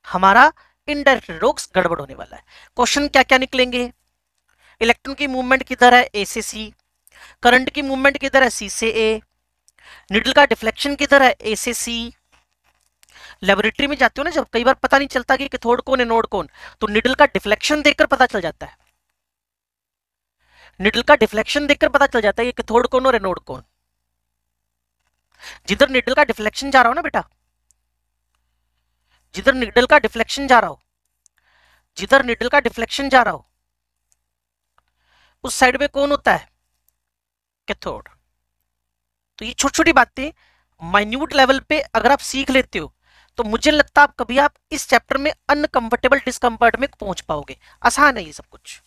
हमारा इनडायरेक्ट रिडॉक्स गड़बड़ होने वाला है। क्वेश्चन क्या क्या निकलेंगे, इलेक्ट्रॉन की मूवमेंट किधर है, ए से सी, करंट की मूवमेंट किधर है, सी से ए, निडल का डिफ्लेक्शन किधर है, ए से सी। लेबोरेटरी में जाते हो ना जब, कई बार पता नहीं चलता कि कैथोड कौन है नोड कौन, तो निडल का डिफ्लेक्शन देखकर पता चल जाता है, निडल का डिफ्लेक्शन देखकर पता चल जाता है कि कैथोड कौन और एनोड कौन। जिधर निडल का डिफ्लेक्शन जा रहा हो ना बेटा, जिधर निडल का डिफ्लेक्शन जा रहा हो, जिधर निडल का डिफ्लेक्शन जा रहा हो उस साइड में कौन होता है, कैथोड। तो ये छोटी छोटी बातें माइन्यूट लेवल पे अगर आप सीख लेते हो तो मुझे लगता है आप कभी आप इस चैप्टर में अनकंफर्टेबल डिस्कंफर्ट में पहुंच पाओगे। आसान है ये सब कुछ।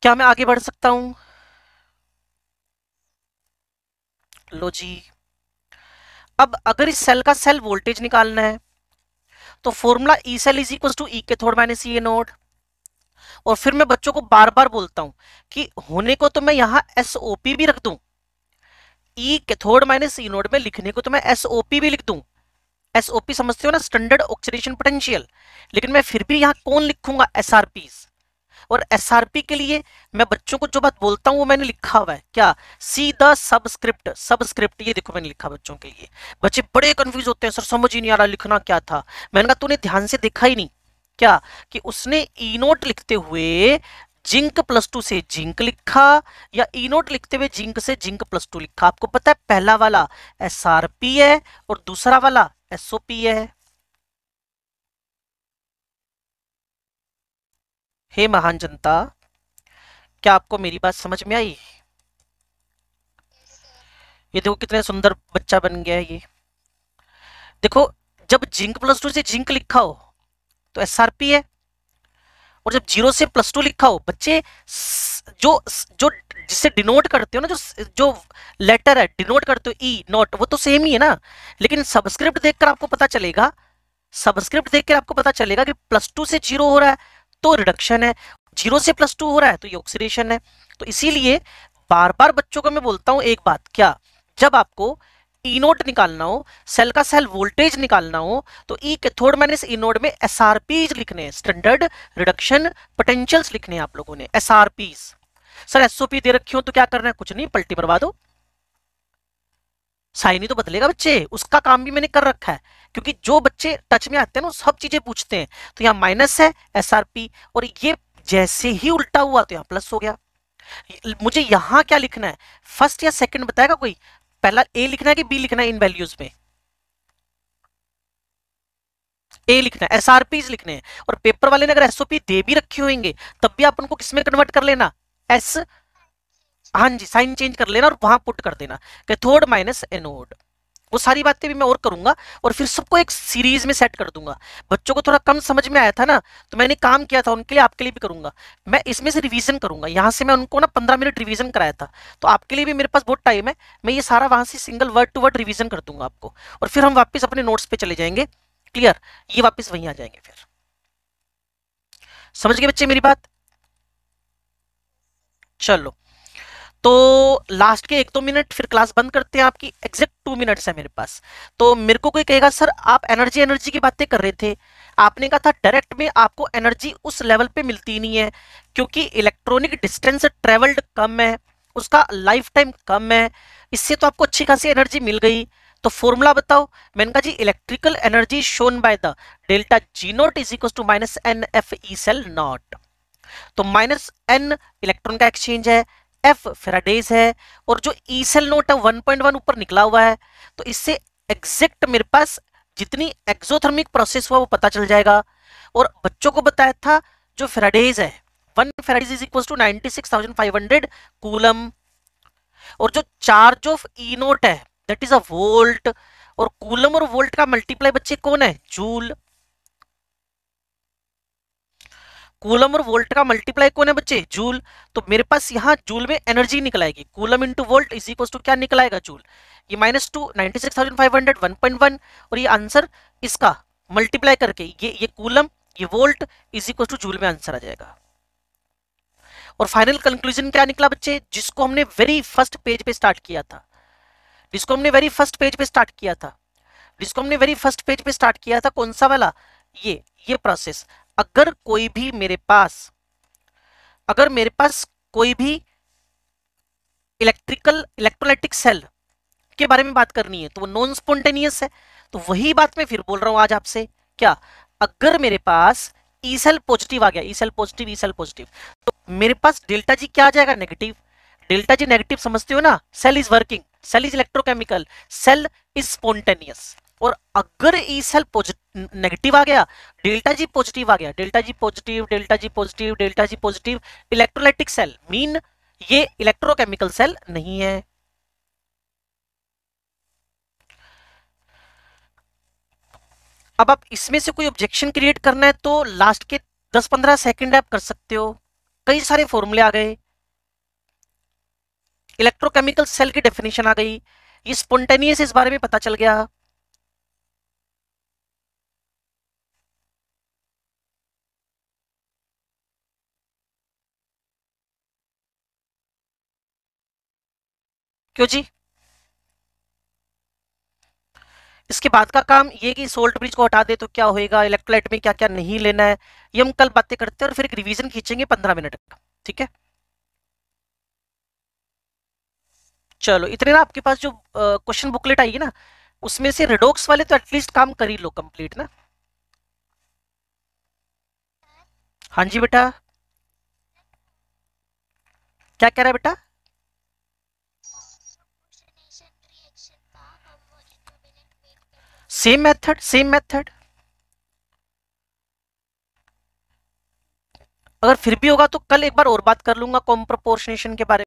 क्या मैं आगे बढ़ सकता हूं? लो जी। अब अगर इस सेल का सेल वोल्टेज निकालना है तो formula E cell is equal to E cathode minus E anode. और फिर मैं बच्चों को बार बार बोलता हूं कि होने को तो मैं यहां एसओपी भी रख दूं, ई कैथोड माइनस ई नोड में लिखने को तो मैं एसओपी भी लिख दूं। एसओपी समझते हो ना, स्टैंडर्ड ऑक्सीडेशन पोटेंशियल। लेकिन मैं फिर भी यहां कौन लिखूंगा? एसआरपीज। और एसआरपी के लिए मैं बच्चों को जो बात बोलता हूं वो मैंने लिखा हुआ है, क्या? See the subscript. सबस्क्रिप्ट ये देखो मैंने लिखा बच्चों के लिए। बच्चे बड़े कंफ्यूज होते हैं, सर समझ ही नहीं आ रहा लिखना क्या था। मैंने कहा तूने ध्यान से देखा ही नहीं क्या कि उसने ई नोट लिखते हुए जिंक +2 से जिंक लिखा, या ई नोट लिखते हुए जिंक से जिंक +2 लिखा? आपको पता है पहला वाला एसआरपी है और दूसरा वाला एसओपी है। हे महान जनता, क्या आपको मेरी बात समझ में आई? ये देखो कितने सुंदर बच्चा बन गया है ये। देखो, जब जिंक +2 से जिंक लिखा हो तो एसआरपी है, और जब 0 से +2 लिखा हो बच्चे, जो जो जिसे डिनोट करते हो ना, जो जो लेटर है डिनोट करते हो ई नोट, वो तो सेम ही है ना। लेकिन सबस्क्रिप्ट देखकर आपको पता चलेगा, सबस्क्रिप्ट देखकर आपको पता चलेगा कि +2 से 0 हो रहा है तो रिडक्शन है, 0 से +2 हो रहा है तो ये ऑक्सीडेशन है। तो इसीलिए बार बार बच्चों को मैं बोलता हूं एक बात, क्या? जब आपको ई नोट निकालना हो, सेल का सेल वोल्टेज निकालना हो, तो ई कैथोड माइनस ई नोड में एसआरपीज लिखने हैं, स्टैंडर्ड रिडक्शन पोटेंशियल्स लिखने हैं आप लोगों ने, एसआरपीज। सर एसओपी दे रखी हो तो क्या करना है? कुछ नहीं, पलटी मरवा दो, साइन ही तो बदलेगा बच्चे, उसका काम भी मैंने कर रखा है। क्योंकि जो बच्चे टच में आते हैं ना वो सब चीजें पूछते हैं। तो यहाँ माइनस है एसआरपी, और ये जैसे ही उल्टा हुआ तो यहाँ प्लस हो गया। मुझे यहाँ क्या लिखना है, फर्स्ट या सेकंड बताएगा कोई? पहला ए लिखना है कि बी लिखना है इन वैल्यूज में? ए लिखना है, एसआरपीज लिखने हैं। और पेपर वाले ने अगर एसओपी दे भी रखे होंगे तब भी आप उनको किसमें कन्वर्ट कर लेना? एस, हाँ जी, साइन चेंज कर लेना और वहां पुट कर देना कैथोड माइनस एनोड। वो सारी बातें भी मैं और करूंगा, और फिर सबको एक सीरीज में सेट कर दूंगा। बच्चों को थोड़ा कम समझ में आया था ना, तो मैंने काम किया था उनके लिए, आपके लिए भी करूंगा। मैं इसमें से रिवीजन करूंगा, यहां से मैं उनको ना 15 मिनट रिवीजन कराया था, तो आपके लिए भी मेरे पास बहुत टाइम है। मैं ये सारा वहां से single word to word revision कर दूंगा आपको, और फिर हम वापस अपने नोट्स पे चले जाएंगे। क्लियर? ये वापस वहीं आ जाएंगे फिर। समझ गए बच्चे मेरी बात? चलो, तो लास्ट के 1-2 मिनट फिर क्लास बंद करते हैं। आपकी एग्जैक्ट 2 मिनट्स है मेरे पास। तो मेरे को कोई कहेगा सर आप एनर्जी एनर्जी की बातें कर रहे थे, आपने कहा था डायरेक्ट में आपको एनर्जी उस लेवल पे मिलती नहीं है, क्योंकि इलेक्ट्रॉनिक डिस्टेंस ट्रेवल्ड कम है, उसका लाइफ टाइम कम है, इससे तो आपको अच्छी खासी एनर्जी मिल गई। तो फॉर्मूला बताओ। मैंने कहा जी electrical energy shown by the delta G naught is equal to -n F E cell naught. तो -n इलेक्ट्रॉन का एक्सचेंज है, F फेराडेज है, और जो ई सेल नोट है 1.1 ऊपर निकला हुआ है। तो इससे एग्जैक्ट मेरे पास जितनी एक्सोथर्मिक प्रोसेस हुआ वो पता चल जाएगा। और बच्चों को बताया था जो फेराडेज है, 1 faradays is equal to 96,500 coulomb, और जो चार्ज ऑफ ई नोट है दैट इज अ वोल्ट, और कूलम और वोल्ट का मल्टीप्लाई बच्चे कौन है? जूल। कूलम और वोल्ट का मल्टीप्लाई कौन है बच्चे? जूल। तो मेरे पास यहाँ जूल में एनर्जी निकल आएगी, coulomb into volt is equal to क्या निकल आएगा? जूल। ये -2 96,500 1.1, और ये आंसर इसका मल्टीप्लाई करके ये कूलम ये volt is equal two joule में आंसर आ जाएगा। और फाइनल कंक्लूजन क्या निकला बच्चे? जिसको हमने वेरी फर्स्ट पेज पे स्टार्ट किया था, जिसको हमने वेरी फर्स्ट पेज पे स्टार्ट किया था, जिसको हमने वेरी फर्स्ट पेज पे स्टार्ट किया था, कौन सा वाला? ये प्रोसेस। अगर कोई भी मेरे पास, अगर मेरे पास कोई भी इलेक्ट्रोलाइटिक सेल के बारे में बात करनी है तो वो नॉन स्पॉन्टेनियस है। तो वही बात मैं फिर बोल रहा हूं आज आपसे, क्या? अगर मेरे पास ई सेल पॉजिटिव आ गया, E cell positive, E cell positive, तो मेरे पास डेल्टा जी क्या आ जाएगा? नेगेटिव। डेल्टा जी नेगेटिव समझते हो ना? Cell is working, cell is electrochemical, cell is spontaneous. और अगर ई सेल नेगेटिव आ गया, डेल्टा जी पॉजिटिव आ गया, delta G positive, delta G positive, delta G positive, electrolytic cell mean ये electrochemical cell नहीं है। अब आप इसमें से कोई ऑब्जेक्शन क्रिएट करना है तो लास्ट के 10-15 सेकंड आप कर सकते हो। कई सारे फॉर्मूले आ गए, इलेक्ट्रोकेमिकल सेल की डेफिनेशन आ गई, ये स्पॉन्टेनियस इस बारे में पता चल गया। क्यों जी? इसके बाद का काम ये कि सोल्ट ब्रिज को हटा दे तो क्या होएगा, इलेक्ट्रोलाइट में क्या क्या नहीं लेना है, ये हम कल बातें करते हैं और फिर एक रिवीजन खींचेंगे 15 मिनट का। ठीक है, चलो इतने ना। आपके पास जो क्वेश्चन बुकलेट आएगी ना, उसमें से रेडोक्स वाले तो एटलीस्ट काम कर ही लो कंप्लीट ना। हाँ जी बेटा, क्या कह रहा है बेटा? Same method, same method. अगर फिर भी होगा तो कल एक बार और बात कर लूंगा कॉम प्रोपोर्शनेशन के बारे में।